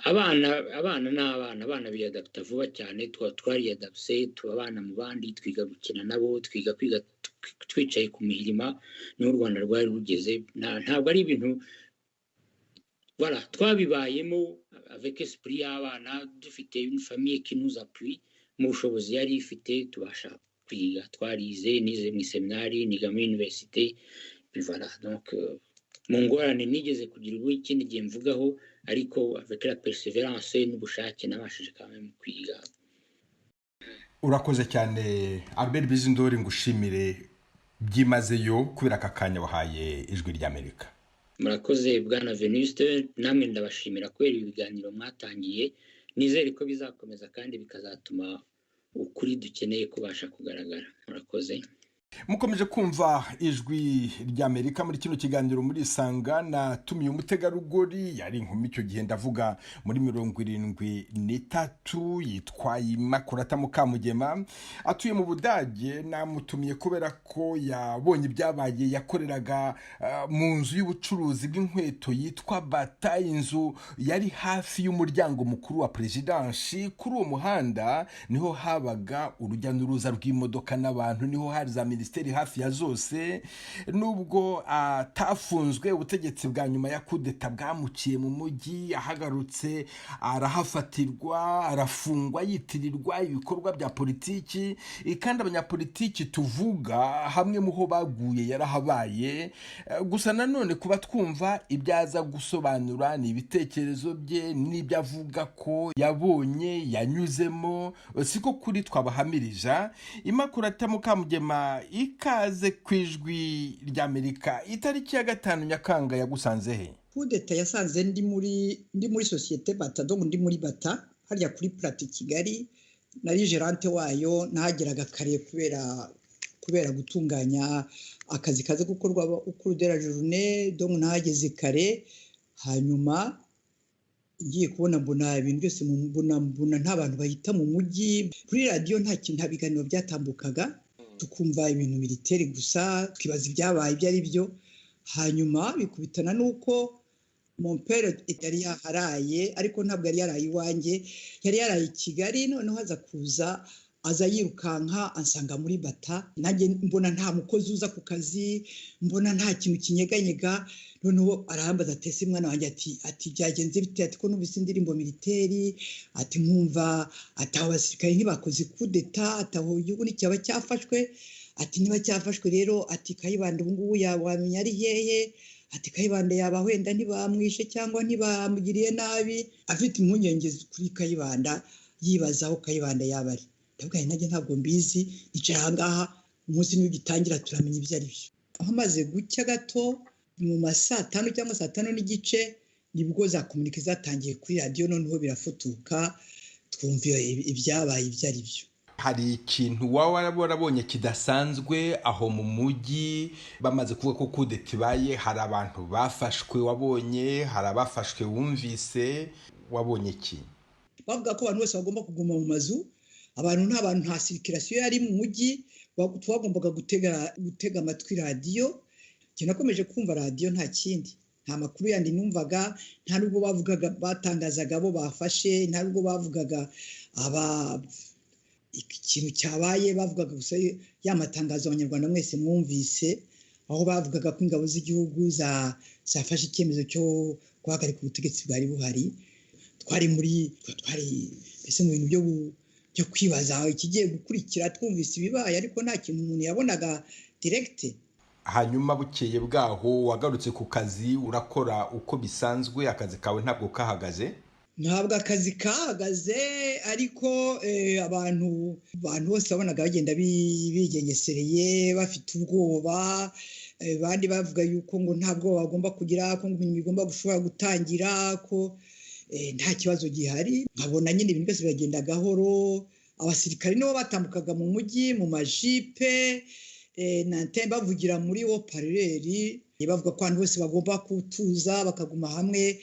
abana biyadapta vuba cyane. Twariyadapse, tuba abana mu bandi, twiga gukina nabo, twiga kwiga twicaye ku mirima. niho u Rwanda rwari rugeze. Ntabwo ari ibintu twabibayemo avec esprit y'abana, dufite une famille qui nous appuie mu bushobozi yari ifite, tubasha kwiga. Twarize, nize mu seminari, niga muri université, donc mu ngorane nigeze kugira ubu ikindi gihe mvugaho, ariko avec la persévérance n'ubushake nabashije kamwe kwiga. Urakoze cyane Albert Bizindori, ngushimire byimazeyo kubera aka kanya wahaye ijwi ry'Amerika. Murakoze bwana Venuste, namwe ndabashimira kubera ibiganiro mwatangiye. Nizere ko bizakomeza kandi bikazatuma ukuri dukeneye kubasha kugaragara. Murakoze. Mukomeje kumva ijwi ry'Amerika muri kino kiganiro murisanga. Natumiye umutegarugori, yari inkumi icyo gihe, ndavuga muri 73, yitwaye Imakurata Mukamugema, atuye mu Budage. Namutumiye kubera ko yabonye ibyabaye. Yakoreraga mu nzu y'ubucuruzi bw'inkweto yitwa Bata, inzu yari hafi y'umuryango mukuru wa Presidansi. Kuri uwo muhanda niho habaga urujya n'uruza rw'imodoka n'abantu, niho hari za minisiteri hafi ya zose. Nubwo atafunzwe, ubutegetsi bwa nyuma ya Kudeta bwamuciye mu mujyi, ahagarutse arahafatirwa, arafungwa, yitirirwa ibikorwa bya politiki. Kandi abanyapolitiki tuvuga hamwe muho baguye yarahabaye. Gusa nanone kuba twumva ibyaza gusobanura ni ibitekerezo bye n'ibyo avuga ko yabonye yanyuzemo, siko kuri twabahamirija. Imakurata Mukamugema, ikaze kwijwi ry'Amerika. Itariki ya Gatanu Nyakanga yagusanze he? Kudeta yasanze ndi muri societe Bata, ndi muri Bata harya kuri Plate Kigali. Nari gerante wayo, nahageraga kare kubera gutunganya akazi kaze gukorwa ukuru de la journée, nahageze kare. Hanyuma ngiye kubona mbona ibintu byose, mbona nta bantu bahita mu mujyi. Kuri radio nta biganiro byatambukaga, tukumva ibintu militaire gusa, twibaza ibyabaye ibyo ari byo. Hanyuma bikubitana nuko mon père yari yaharaye, ariko ntabwo yari yaraye iwanjye, yari yaraye i Kigali. Noneho aza kuza, aza yirukanka ansanga muri Bata. Nanjye mbona nta mukozi uza ku kazi, mbona nta kintu kinyeganyega. Noneho arahambaza ati ese mwana wanjye, ati byagenze bite? Ati ko numvise indirimbo militaire, ati nkumva ati abasirikare ntibakoze kudeta, ati aho igihugu nticyaba cyafashwe. Ati niba cyafashwe rero, ati Kayibanda ubu ngubu wamenya ari hehe? Ati Kayibanda yaba wenda ntibamwishe cyangwa ntibamugiriye nabi. Afite impungenge kuri Kayibanda, yibaza aho Kayibanda yaba ari. Ndabwo nanjye ntabwo mbizi, nicara aha ngaha, umunsi niwo gitangira turamenya ibyo ari byo. Aho maze gucya gato mu ma 5 cyangwa 5 n'igice, nibwo za komunike zatangiye kuri radio. Noneho birafutuka, twumva ibyabaye ibyo ari byo. Hari ikintu warabonye kidasanzwe aho mu mujyi bamaze kuvuga ko Kudeta ibaye? Hari abantu bafashwe wabonye? Hari abafashwe wumvise? Wabonye iki? Bavuga ko abantu bose bagomba kuguma mu mazu. Nta circulation yari mu mujyi, twagombaga gutega amatwi radio. Nakomeje kumva radio, nta kindi, nta makuru yandi numvaga. Nta nubwo bavugaga, batangazaga abo bafashe, nta nubwo bavugaga ikintu cyabaye. Bavugaga gusa ya matangazo abanyarwanda mwese mwumvise, aho bavugaga ko ingabo z'igihugu zafashe icyemezo cyo guhagarika ubutegetsi bwari buhari. Twari mbese mu bintu byo kwibaza ikigiye gukurikira. Twumvise ibibaye, ariko nta kintu umuntu yabonaga direct. Hanyuma bukeye bwaho wagarutse ku kazi, urakora uko bisanzwe. Akazi kawe ntabwo kahagaze? Ntabwo akazi kahagaze, ariko abantu bose babonaga bagenda bigengesereye, bafite ubwoba. Bandi bavuga yuko ngo ntabwo bagomba kugira, ko ibintu bigomba gushobora gutangira, ko nta kibazo gihari. Nkabona nyine ibintu byose biragenda gahoro. Abasirikare nibo batambukaga mu mujyi mu majipe, bavugira muri haut-parleur, bavuga ko abantu bose bagomba kutuza bakaguma hamwe,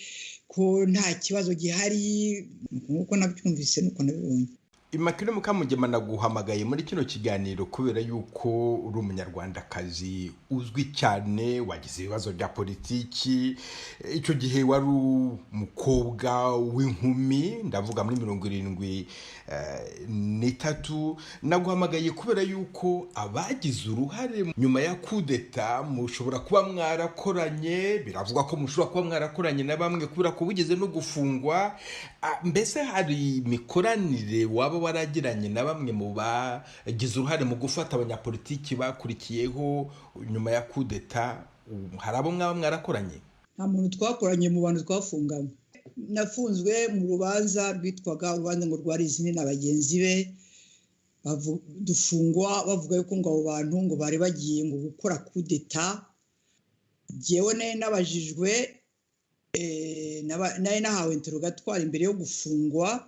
ko nta kibazo gihari. Nkuko nabyumvise nuko nabibonye. Immaculée Mukamugema naguhamagaye muri kino kiganiro kubera yuko uri umunyarwandakazi uzwi cyane, wagize ibibazo bya politiki, icyo gihe wari umukobwa w'inkumi, ndavuga muri 73. Naguhamagaye kubera yuko abagize uruhare nyuma ya Kudeta mushobora kuba mwarakoranye, biravuga ko mushobora kuba mwarakoranye na bamwe kubera ko bugeze no gufungwa. Mbese hari imikoranire waba waragiranye na bamwe mu bagize uruhare mu gufata abanyapolitiki bakurikiyeho nyuma ya Kudeta? Hari abo mwaba mwarakoranye? Nta muntu twakoranye mu bantu twafunganywe. Nafunzwe mu rubanza rwitwaga urubanza ngo rwari izindi na bagenzi be, dufungwa bavuga yuko ngo abo bantu ngo bari bagiye ngo gukora Kudeta. Jewe naye nabajijwe naye nahawe interrogatoire imbere yo gufungwa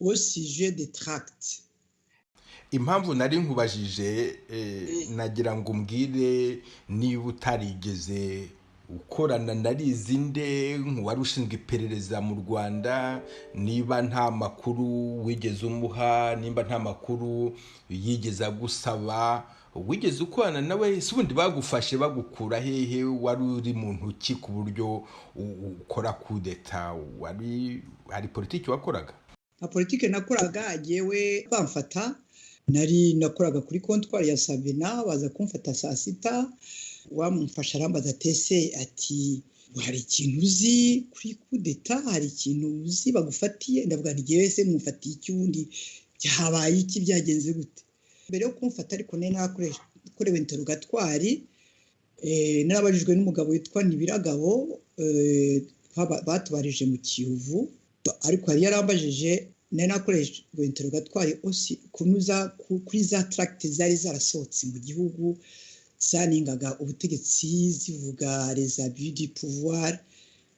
au sujet de tract. Impamvu nari nkubajije nagira ngo umbwire niba utarigeze ukorana na Rizinde wari ushinzwe iperereza mu Rwanda, niba nta makuru wigeze umuha, nimba nta makuru yigeze agusaba, wigeze ukorana nawe? Si ubundi bagufashe bagukura hehe? Wari uri mu ntoki ku buryo ukora Kudeta? Hari politiki wakoraga? Na politiki nakoraga agiyewe bamfata, nari nakoraga kuri kontwari ya Sabina, baza kumfata saa sita, wamufasha arambaza tese ati hari ikintu uzi kuri Kudeta, hari ikintu uzi bagufatiye? Ndavuga nti ngewe se mufatiye iki, ubundi habaye iki, byagenze gute? Mbere yo kumfata ariko nari nakorewe interrogatoire, narabajijwe n'umugabo witwa Nibiragabo, batubarije mu Kiyovu, ariko yari yarambajije nari nakoreshwe interrogatoire aussi kunuza kuri za tract zari zarasohotse mu gihugu zaningaga ubutegetsi zivuga les abus du pouvoir.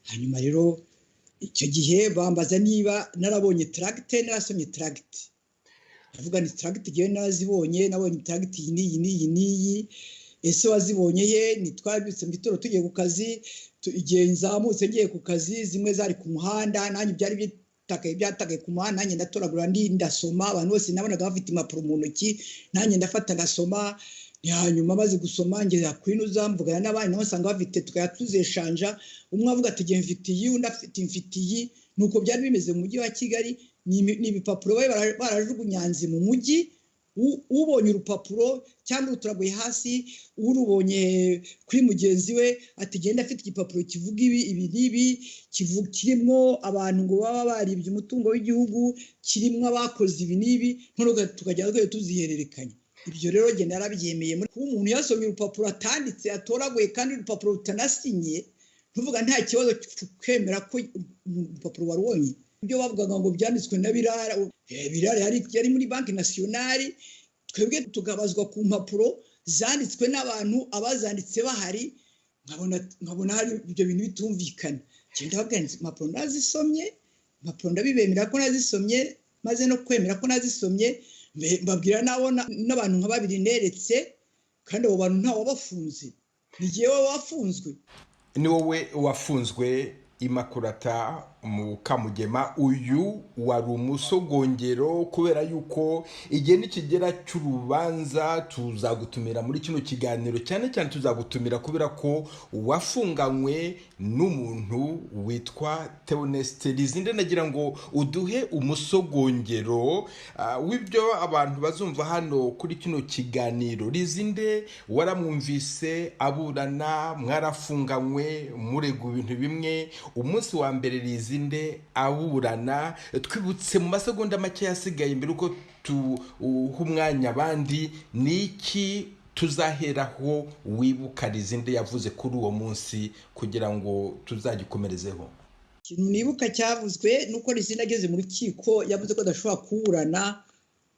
Hanyuma rero icyo gihe bambaza niba narabonye tract, narasomye tract. Ndavuga ni tract gihe nazibonye, nabonye tract iyi ese wazibonye ye? Nitwabyutse mu gitoro tugiye ku kazi, igihe nzamutse ngiye ku kazi, zimwe zari ku muhanda, nanjye byari byatagaye ku muhanda, nanjye ndatoragura ndasoma, abantu bose nabonaga bafite impapuro mu ntoki, nanjye ndafata ngasoma. Hanyuma maze gusoma ngera kwinuza mvugana n'abandi nabo usanga bafite, tukaya tuzeshanja, umwe avuga ati ngiye mfite iyi, undi afite iyi. Nuko byari bimeze mu mujyi wa Kigali. Ni ibipapuro barajugunyanze mu mujyi, ubonye urupapuro cyangwa uturaguye hasi, urubonye kuri mugenzi we ati genda afite igipapuro kivuga ibi kirimo abantu ngo baba baribye umutungo w'igihugu, kirimo abakoze ibi n'ibi, none tukajya tuzihererekanya. Ibyo rero genda yarabyemeye. Kuba umuntu yasomye urupapuro atanditse atoraguye kandi urupapuro rutanasinye, ntuvuga nta kibazo kwemera ko urupapuro warubonye. Ibyo bavugaga ngo byanditswe na Birara yari muri Banki Nationale, twebwe tugabazwa ku mpapuro zanditswe n'abantu abazanditse bahari, nkabona hari ibyo bintu bitumvikana. Genda babwira impapuro nazisomye, impapuro ndabibemera ko nazisomye, maze no kwemera ko nazisomye, mbabwira n'abantu nka babiri neretse, kandi abo bantu ntawe wabafunze, ni jyewe wafunzwe. Ni wowe wafunzwe, Immaculée Mukamugema. Uyu wari umusogongero kubera yuko igihe nikigera cy'urubanza tuzagutumira muri kino kiganiro, cyane cyane tuzagutumira kubera ko wafunganywe n'umuntu witwa Theoneste Rizinde. Nagira ngo uduhe umusogongero w'ibyo abantu bazumva hano kuri kino kiganiro. Rizinde waramwumvise aburana, mwarafunganywe murega ibintu bimwe. Umunsi wa mbere Rizinde aburana, twibutse mu masegonda make yasigaye mbere uko tuha umwanya abandi, niki tuzaheraho wibuka Rizinde yavuze kuri uwo munsi kugira ngo tuzagikomerezeho? Ikintu nibuka cyavuzwe nuko Rizinde ageze mu rukiko yavuze ko adashobora kuburana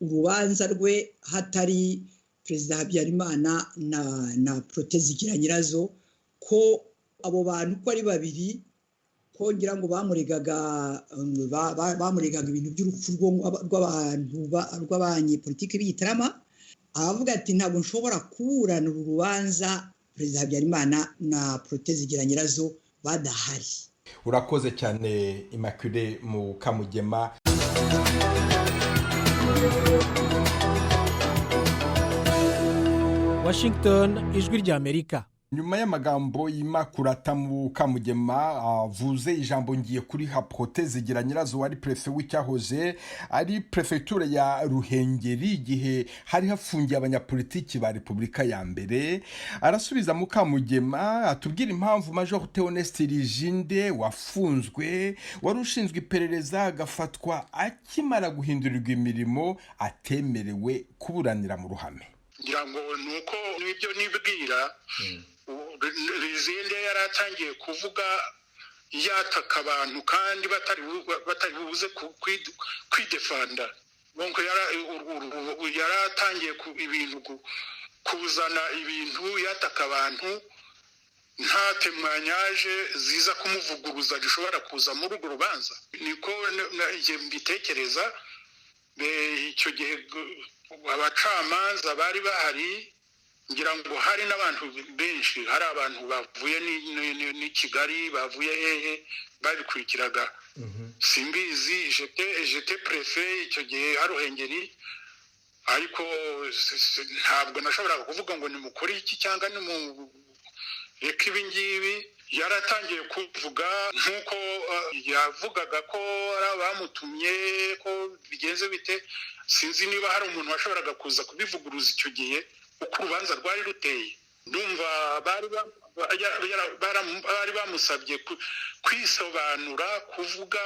urubanza rwe hatari Perezida Habyarimana na Protezi Nyirazo, ko abo bantu ko ari babiri, ko ngira ngo bamuregaga ibintu by'urupfu rw'abanyapolitiki b'igitarama. Aravuga ati ntabwo nshobora kuburana uru rubanza Perezida Habyarimana na Protezi Nyirazo badahari. Urakoze cyane Immaculée Mukamugema. Washington, ijwi ry'Amerika. nyuma y'amagambo y'imakurata mu Kamugema avuze ijambo ngiye kuri hapote zigira nyirazo wari prefe w'icyahoze ari prefecture ya Ruhengeri igihe hari hafungiye abanyapolitiki ba Repubulika ya mbere. Arasubiza mu Kamugema atubwira impamvu Major Theoneste Rijinde wafunzwe wari ushinzwe iperereza agafatwa akimara guhindurirwa imirimo atemerewe kuburanira mu ruhame. ngira ngo nuko nibyo nibwira Rizinde yaratangiye kuvuga yataka abantu kandi batari buze kwidefanda. Donc yaratangiye ibintu kuzana ibintu yataka abantu nta temwanyaje ziza kumuvuguruza gishobora kuza muri urwo rubanza. Niko mbitekereza icyo gihe abacamanza bari bahari ngira ngo hari n'abantu benshi, hari abantu bavuye ni Kigali bavuye hehe babikurikiraga. Simbizi j'étais préfet icyo gihe Ruhengeri, ariko ntabwo nashobora kuvuga ngo ni mukuri iki cyangwa ni mu reka ibingibi. Yaratangiye kuvuga nkuko yavugaga ko ari abamutumye ko bigenze bite. Sinzi niba hari umuntu washoboraga kuza kubivuguruza icyo gihe uko urubanza rwari ruteye. Ndumva bari bamusabye kwisobanura kuvuga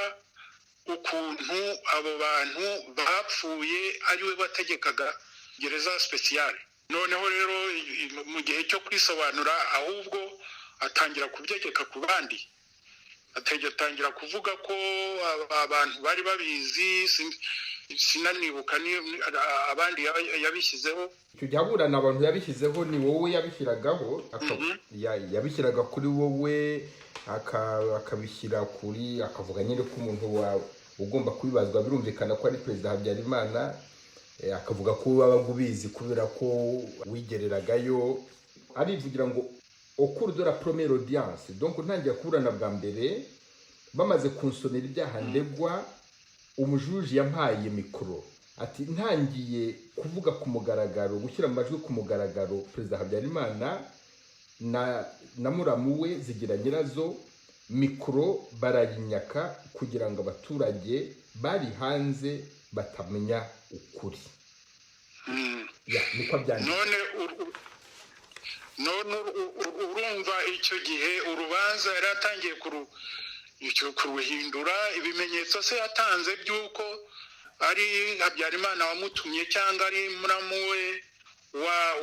ukuntu abo bantu bapfuye ariwe bategekaga gereza speciale. Noneho rero mu gihe cyo kwisobanura ahubwo atangira kubyegeka ku bandi, atangira kuvuga ko abantu bari babizi. Sinanibuka ni abandi yabishyizeho. Icyo gihaburana abantu yabishyizeho ni wowe yabishyiragaho, yabishyiraga kuri wowe akabishyira kuri akavuga nyine ko umuntu ugomba kubibazwa birumvikana ko ari Perezida Habyarimana, akavuga ko wabaga ubizi kubera ko wigereragayo. Arivugira ngo au cours de la première audience, donc ntangiye kuburana bwa mbere bamaze kunsonera ibyaha ndegwa, umujuje yampaye mikoro ati ntangiye kuvuga ku mugaragaro, gushyira amajwi ku mugaragaro Perezida Habyarimana na muramu we zigira nyirazo, mikoro barayinyaka kugira ngo abaturage bari hanze batamenya ukuri. Niko byanditse. none urumva icyo gihe urubanza yaratangiye kuruhindura. Ibimenyetso se yatanze by'uko ari Habyarimana wamutumye cyangwa ari muramu we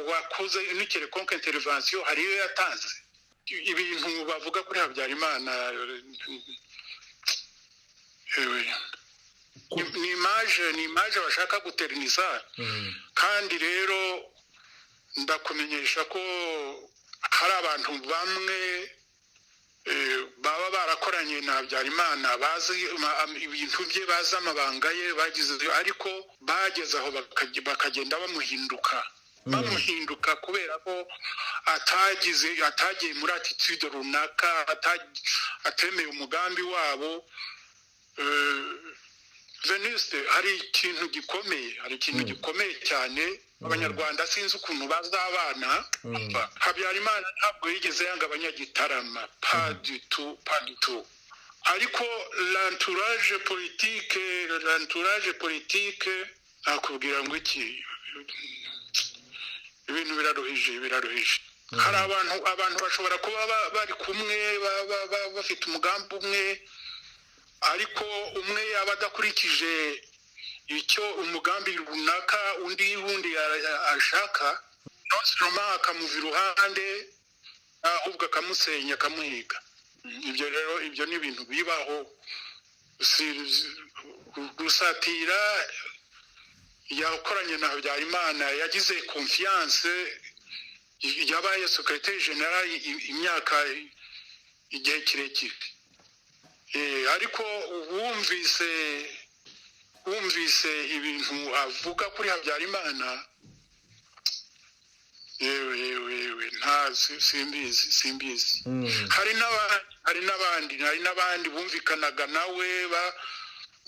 wakoze une contre intervention hariyo yatanze. Ibintu bavuga kuri Habyarimana ni image bashaka guterniza. Kandi rero ndakumenyesha ko hari abantu bamwe baba barakoranye na Habyarimana bazi ibintu bye, bazi amabanga ye bagize, ariko bageze aho bakagenda bamuhinduka kubera ko atagiye muri attitude runaka, atemeye umugambi wabo. Veniste hari ikintu gikomeye cyane. Abanyarwanda sinzi ukuntu bazabana. Habyarimana ntabwo yigeze yanga abanyagitarama, pas du tout. Ariko l'entourage politique nakubwira ngo iki, ibintu biraruhije. Hari abantu bashobora kuba bari kumwe bafite umugambi umwe, ariko umwe yaba adakurikije icyo umugambi runaka wundi ashaka, nonsoma akamuva iruhande ahubwo akamusenya akamuhiga. Ibyo rero ibyo ni ibintu bibaho. Gusatira yakoranye na Habyarimana, yagize confiance, yabaye secrétaire général imyaka igihe kirekire. Ariko wumvise ibintu avuga kuri Habyarimana, yewe nta simbizi. Hari n'abandi bumvikanaga nawe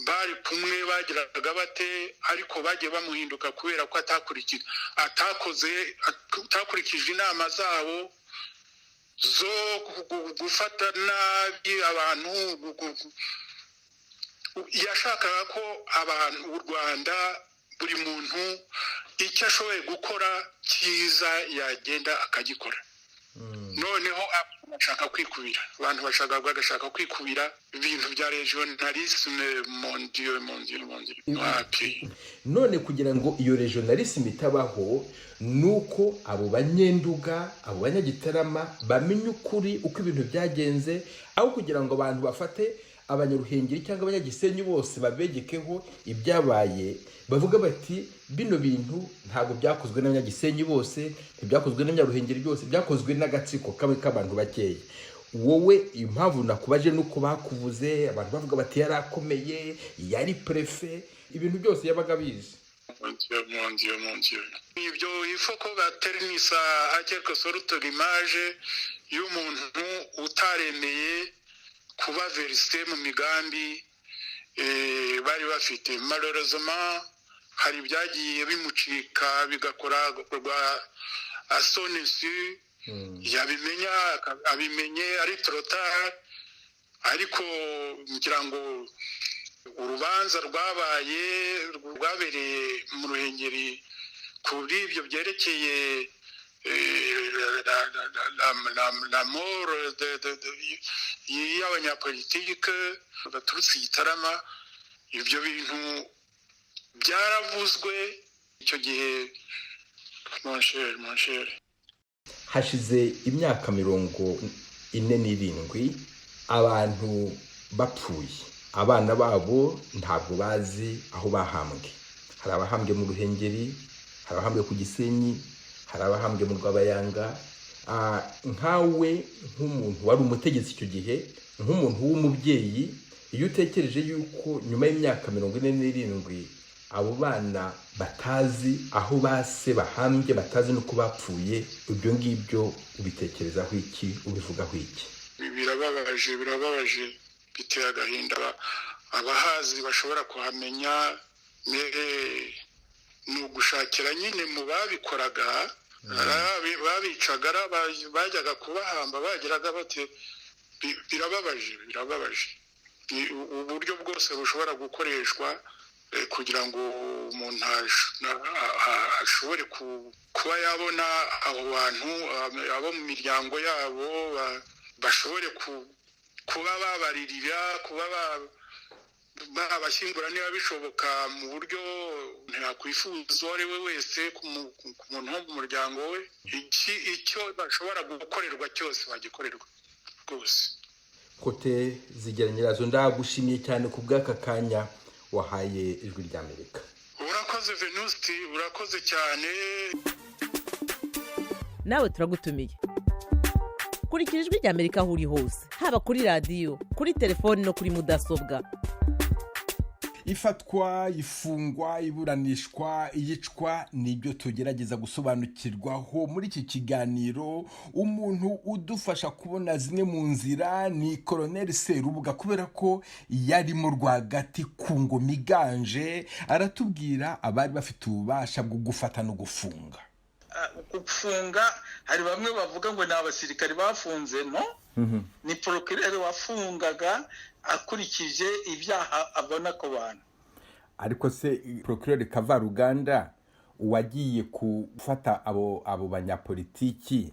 bari kumwe bagiraga bate ariko bagiye bamuhinduka kubera ko atakurikije inama zabo zo gufata nabi abantu. Yashakaga ko abantu u Rwanda buri muntu icyo ashoboye gukora cyiza yagenda akagikora. Noneho bashaka kwikubira, abantu bagashaka kwikubira ibintu bya regionalisme mondial. None kugira ngo iyo regionalisme itabaho nuko abo banyenduga, abo banyagitarama bamenye ukuri uko ibintu byagenze, aho kugira ngo abantu bafate abanyaruhengeri cyangwa abanyagisenyi bose babegekeho ibyabaye, bavuga bati bino bintu ntabwo byakozwe n'abanyagisenyi bose, ntibyakozwe n'abanyaruhengeri byose, byakozwe n'agatsiko kamwe k'abantu bakeya. Wowe impamvu nakubaje nuko bakuvuze, abantu bavuga bati yari akomeye, yari prefe, ibintu byose yabaga bizi. Ibyo ifoko baternisa a quelque sorte l'image y'umuntu utaremeye kuba verisite mu migambi bari bafite. Malheureusement hari byagiye bimucika bigakorwa asonesi, yabimenya abimenye ari trotard, ariko ngira ngo urubanza rwabereye mu Ruhengeri kuri ibyo byerekeye la mort y'abanyapolitiki baturutse Gitarama. Ibyo bintu byaravuzwe icyo gihe. Mon cher, hashize imyaka 47 abantu bapfuye, abana babo ntabwo bazi aho bahambwe. Hari abahambwe mu Ruhengeri, hari abahambwe ku Gisenyi, hari abahambwe mu Rwabayanga. Nkawe nk'umuntu wari umutegetsi icyo gihe, nk'umuntu w'umubyeyi, iyo utekereje yuko nyuma y'imyaka 47 abo bana batazi aho base bahambye, batazi nuko bapfuye, ibyo ngibyo ubitekerezaho iki, ubivugaho iki? Birababaje, biteye agahinda. Abahazi bashobora kuhamenya, ni ugushakira nyine mu babikoraga, babicaga bajyaga kubahamba, bagiraga bate. Birababaje. Uburyo bwose bushobora gukoreshwa kugira ngo umuntu ashobore kuba yabona abo bantu, abo mu miryango yabo, bashobore kuba babaririra, kuba babashyingura niba bishoboka mu buryo ntakwifuza uwo ari we wese ku muntu wo mu muryango we. Icyo bashobora gukorerwa cyose bagikorerwa rwose. Kote Zigera Nyirazo, ndagushimiye cyane ku bw'aka kanya wahaye Ijwi ry'Amerika. Urakoze Venuste, urakoze cyane. Nawe turagutumiye. Kurikira Ijwi ry'Amerika aho uri hose, haba kuri radiyo, kuri telefoni no kuri mudasobwa. Ifatwa, ifungwa, iburanishwa, iyicwa nibyo tugerageza gusobanukirwaho muri iki kiganiro. Umuntu udufasha kubona zimwe mu nzira ni Colonel Serubuga, kubera ko yari mu rwagati ku ngoma iganje. Aratubwira abari bafite ububasha bwo gufata no gufunga. Gufunga hari bamwe bavuga ngo ni abasirikari bafunze, no? Ni procureur wafungaga akurikije ibyaha abona ko bantu. Ariko se procureur Kavaruganda uwagiye gufata abo banyapolitiki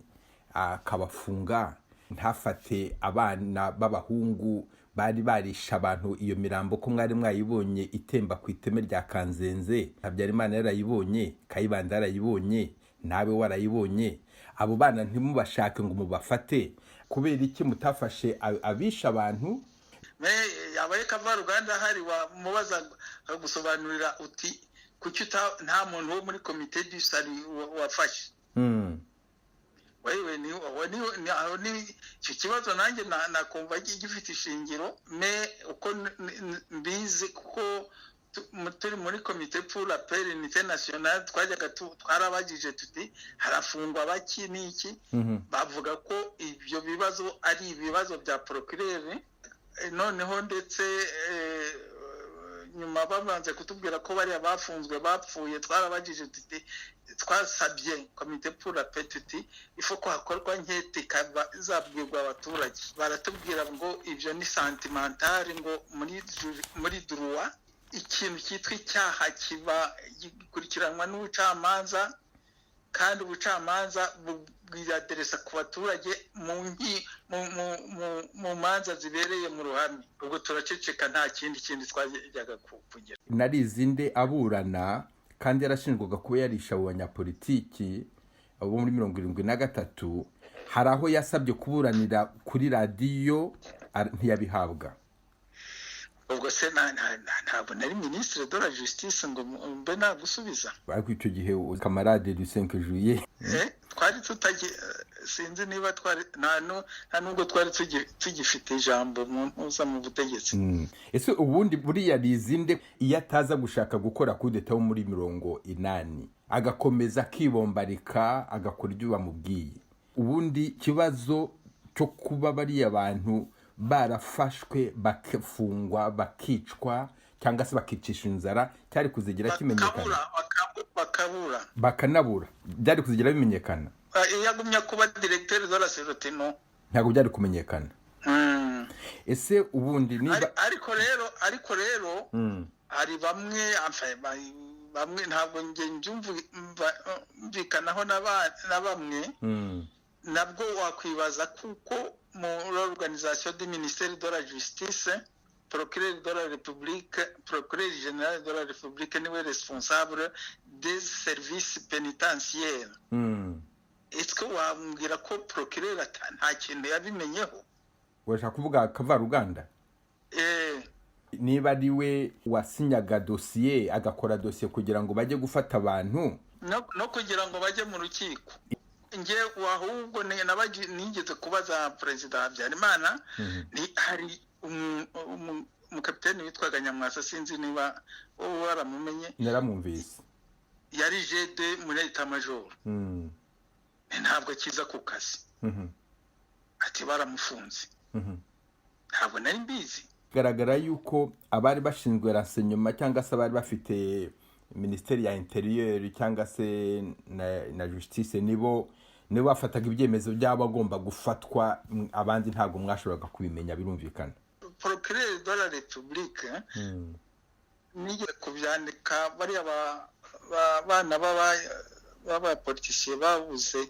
akabafunga, ntafate abana b'abahungu bari barisha abantu iyo mirambo ko mwari mwayibonye itemba ku iteme rya Kanzenze, Habyarimana yarayibonye, Kayibanda yarayibonye, nawe warayibonye. Abo bana ntimubashake ngo mubafate, kubera iki mutafashe abisha abantu? Abaye Kavaruganda hari wamubaza gusobanurira uti kuki nta muntu wo muri komite d'isari wafashe. Wewe ni icyo kibazo nanjye nakumva gifite ishingiro, uko mbizi kuko turi muri komite pour la paix et l'unité nationale twajyaga twarabagije tuti harafungwa baki n'iki. Bavuga ko ibyo bibazo ari ibibazo bya procureur. Noneho ndetse nyuma babanze kutubwira ko bariya bafunzwe bapfuye twarabagije tuti twasabye komite pour la paix tuti ifo ko hakorwa nkete ikaba izabwirwa abaturage baratubwira ngo ibyo ni sentimentale ngo muri ry'uwa ikintu cyitwa icyaha kiba gikurikiranwa n'ubucamanza kandi ubucamanza bwiyaderesa ku baturage mu manza zibereye mu ruhame ubwo turaceceka nta kindi twajyaga kugira. Narizinde aburana kandi yarashinjwaga kuba yarisha abanyapolitiki abo muri 73 hari aho yasabye kuburanira kuri radiyo ntiyabihabwa. ubwo se ntabwo nari ministre de la justice ngo mbe nagusubiza. Ariko icyo gihe camarade du 5 juillet twari sinzi niba twari nta nubwo twari tugifite ijambo mu butegetsi. Ese ubundi buriya Rizinde iyo ataza gushaka gukora kudeta muri 80 agakomeza kibombarika agakora ibyo bamubwiye, ubundi kibazo cyo kuba bari abantu barafashwe bakafungwa bakicwa cyangwa se bakicisha inzara cyari kuzigira kimenyekana bakanabura byari kuzigira bimenyekana. Yagumya kuba directeur de la sécurité no ntabwo byari kumenyekana. Ese ubundi niba ariko rero hari bamwe ntabwo nge mbyumvikanaho na bamwe nabwo wakwibaza kuko muri organisation du ministère de la justice procureur de la république procureur général de la république niwe responsable des services pénitentiaires. Est-ce que wambwira ko procureur nta kintu yabimenyeho? Washaka kuvuga Kavaruganda? Niba ariwe wasinyaga dossier agakora dossier kugira ngo bajye gufata abantu no kugira ngo bajye mu rukiko. Nge ahubwo nigeze kubaza Perezida Habyarimana hari umukapiteni witwaga Nyamwasa sinzi niba waramumenye. Naramumvise. Yari jede muri état major. Ntabwo kiza ku kazi. Ati baramufunze. Ntabwo nari mbizi. Garagara yuko abari bashinzwe renseignement cyangwa se abari bafite ministeri ya interieur cyangwa se na justice nibo bafataga ibyemezo byabo agomba gufatwa, abandi ntabwo mwashoboraga kubimenya birumvikana. Procureur de la République niye kubyandika bari abana b'abapoliticiens babuze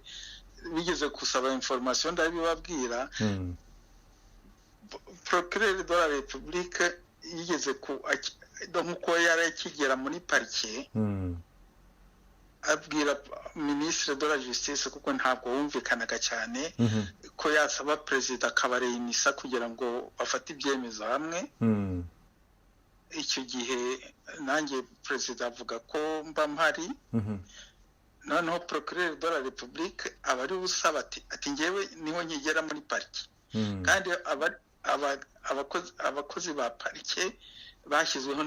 bigeze kusaba information ndabibabwira. Procureur de la République yigeze ko yari akigera muri parquet abwira ministre de la justice kuko ntabwo wumvikanaga cyane ko yasaba president akabareyimisa kugira ngo bafate ibyemezo hamwe. Icyo gihe nanjye president avuga ko mba mpari. Noneho procureur de la République abari usaba ati ngewe niho nkigera muri parquet kandi abakozi ba parquet bashyizweho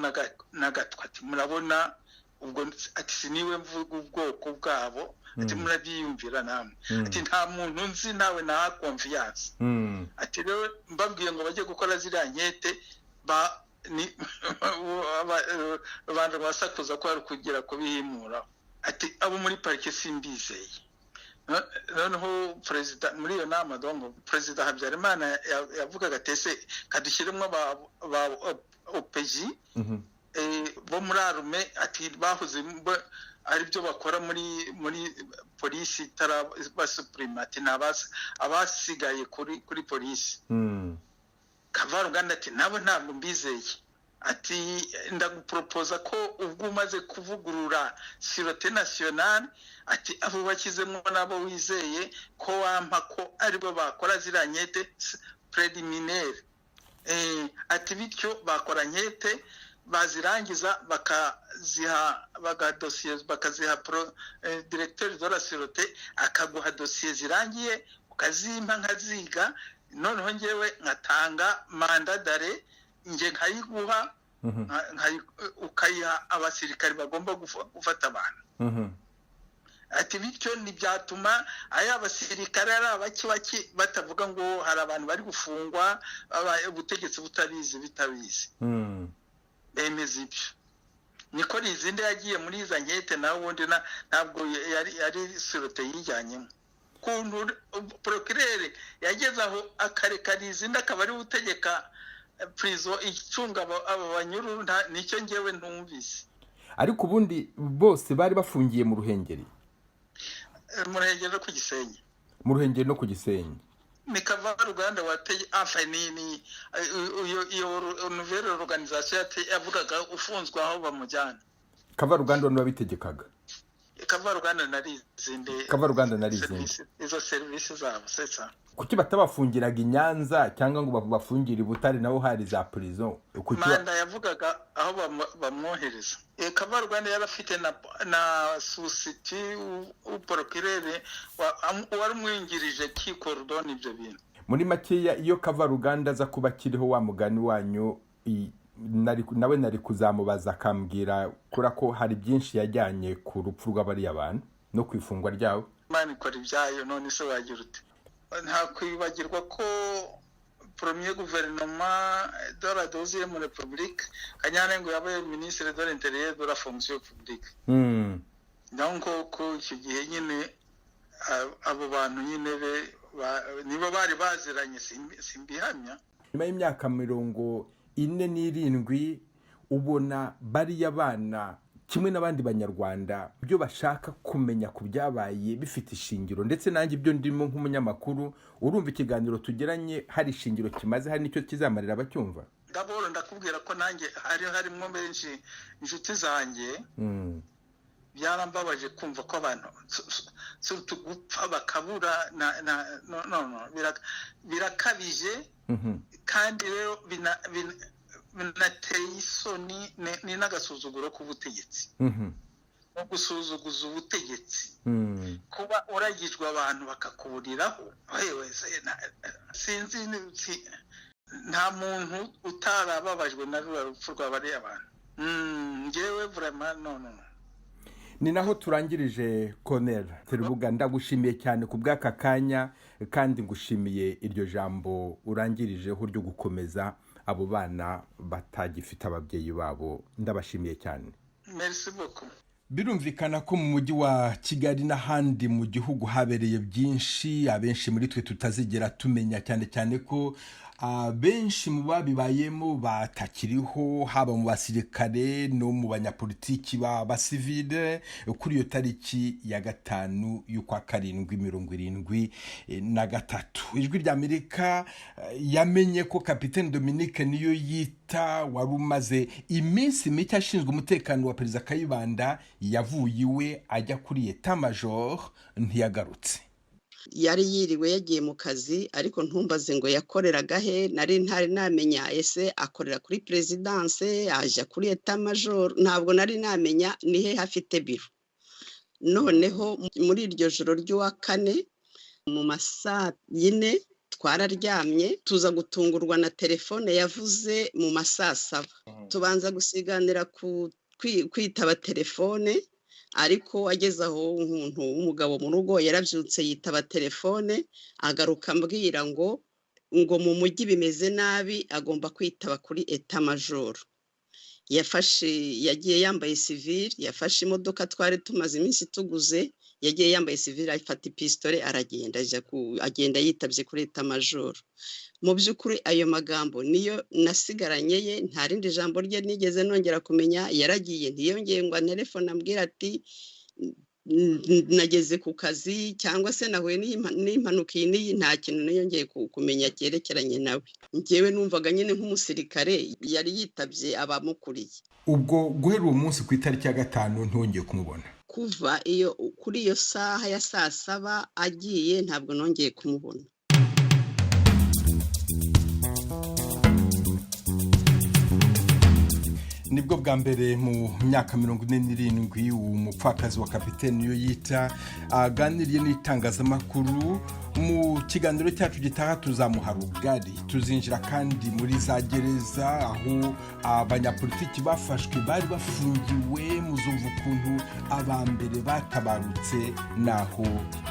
n'agatwa ati murabona ubwo ati siniwe mvuga ubwoko bwabo ati murabyiyumvira namwe ati nta muntu nzi nawe na confiance ati rero mbabwiye ngo bajye gukora ziriya nkete abantu basakuza ko ari kugira ko bihimura ati abo muri parike simbizeye. Noneho perezida muri iyo nama dongo perezida Habyarimana yavugaga tese kadushyiremo ba OPG bo muri arume ati bahuze ari byo bakora muri polisi basupremati abasigaye kuri polisi. Kavaruganda ati nabo ntabwo mbizeye ati ndagupropoza ko ubwo umaze kuvugurura sûreté nationale ati abo bakizemo nabo wizeye ko wampa ko aribo bakora ziriya nkete préliminaire. Ati bityo bakora nkete bazirangiza bakaziha dossier bakaziha directeur de la sûreté akaguha dossier zirangiye ukazimpa nkaziga noneho ngewe nkatanga mandat d'arrêt nge nkayiguha ukayiha abasirikari bagomba gufata abantu. Ati bityo ntibyatuma abasirikare ari abaki batavuga ngo hari abantu bari gufungwa ubutegetsi bitabizi. bemeza ibyo. Niko Rizinde yagiye muri iza nkete nawe ubundi ntabwo yari sirote yijyanyemo. Kuntu procureur yageze aho akareka Rizinde akaba ari utegeka prison icunga aba banyururu nicyo ngewe ntumvise. Ariko ubundi bose bari bafungiye mu Ruhengeri. Mu Ruhengeri no ku Gisenyi. Mu Ruhengeri no ku Gisenyi. Ni Kavaruganda wateye afanini iyo nouvelle organisation yavugaga ufunzwe aho bamujyana. Kavaruganda no babitegekaga. Kavaruganda narizinde. Kavaruganda narizinde. Izo service zabo setsa. Kuki batabafungiraga i Nyanza cyangwa ngo bafungire i Butare naho hari za prison? Manda yavugaga aho bamwohereza. Kavaruganda yarafite na susiti procureur wari mwingirije ki cordon ibyo bintu. Muri makeya iyo Kavaruganda za kuba kiriho wa mugani wanyu nawe nari kuzamubaza akambwira kura ko hari byinshi yajyanye ku rupfu rw'abari abantu no kwifungwa ryawo. Imana ikora ibyayo none se wagira ute? Nta kwibagirwa ko premier gouvernement de la deuxième république Kanyana ngo yabaye ministre de l'intérieur de la fonction publique. Donc ko icyo gihe nyine abo bantu nyine nibo bari baziranye simbihamya. Nyuma y'imyaka 47 ubona bari abana kimwe n'abandi banyarwanda byo bashaka kumenya ku byabaye bifite ishingiro, ndetse nanjye ibyo ndimo nk'umunyamakuru urumva ikiganiro tugeranye hari ishingiro kimaze, hari nicyo kizamarira abacyumva. Ndabona ndakubwira ko nanjye harimo benshi inshuti zanjye byarambabaje kumva ko abantu gupfa bakabura birakabije kandi rero binateye isoni ni n'agasuzuguro k'ubutegetsi. No gusuzuguza ubutegetsi kuba uragijwe abantu bakakuburiraho sinzi nta muntu utarababajwe na rupfu rw'abariya abantu. Ngewe vraiment no. Ni naho turangirije Colonel Terubuga, ndagushimiye cyane ku bw'aka kanya kandi ngushimiye iryo jambo urangirijeho ryo gukomeza abo bana batagifite ababyeyi babo. Ndabashimiye cyane. Merci beaucoup. Birumvikana ko mu mujyi wa Kigali n'ahandi mu gihugu habereye byinshi abenshi muri twe tutazigera tumenya, cyane cyane ko benshi mu babibayemo batakiriho, haba mu basirikare no mu banyapolitiki b'abasivile. Kuri iyo tariki ya 5 y'ukwa 7 73 ijwi ry'Amerika yamenye ko Kapiteni Dominique niyo yita wari umaze iminsi mike ashinzwe umutekano wa Perezida Kayibanda yavuye iwe ajya kuri Etat Major ntiyagarutse. Yari yiriwe yagiye mu kazi, ariko ntumbaze ngo yakoreraga he. Nari ntari namenya ese akorera kuri presidence aje kuri Etat Major, ntabwo nari namenya ni he hafite biro. Noneho muri iryo joro ry'uwa Kane mu masaa 4 twararyamye tuza gutungurwa na telefone yavuze mu masaa 7. Tubanza gusiganira kwitaba telefone, ariko ageze aho umuntu w'umugabo mu rugo yarabyutse yitaba telefone agaruka ambwira ngo mu mujyi bimeze nabi, agomba kwitaba kuri Etat Major. Yagiye yambaye civil, yafashe imodoka twari tumaze iminsi tuguze, yagiye yambaye civil afata pistole agenda yitabye kuri Etat Major. Mu by'ukuri ayo magambo niyo nasigaranye ye, nta rindi jambo rye nigeze nongera kumenya. Yaragiye ntiyongeye ngo telefone ambwira ati nageze ku kazi cyangwa se nahuye n'impanuka iyi, nta kintu niyongeye kumenya cyerekeranye nawe. Njyewe numvaga nyine nk'umusirikare yari yitabye abamukuriye. Ubwo guhera uwo munsi ku itariki ya 5 ntongeye kumubona. Kuva kuri iyo saha ya saa 7 agiye ntabwo nongeye kumubona. Nibwo bwa mbere mu myaka 47 umupfakazi wa Kapiteni niyo yita aganiriye n'itangazamakuru mu kiganiro cyacu gitaha tuzamuha rugari, tuzinjira kandi muri za gereza aho abanyapolitiki bafashwe bari bafungiwe, muzumva ukuntu abambere batabarutse naho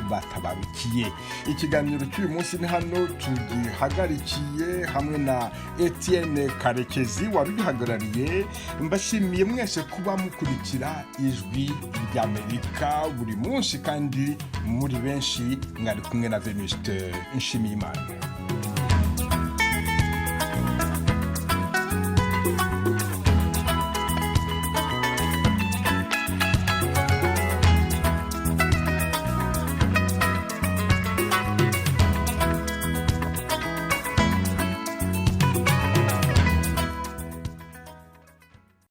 batabarukiye. Ikiganiro cy'uyu munsi ni hano tugihagarikiye hamwe na Etienne Karekezi wabihagarariye. Mbashimiye mwese kuba mukurikira ijwi ry'Amerika buri munsi kandi muri benshi. Mwari kumwe na Venuste Nshimiyimana.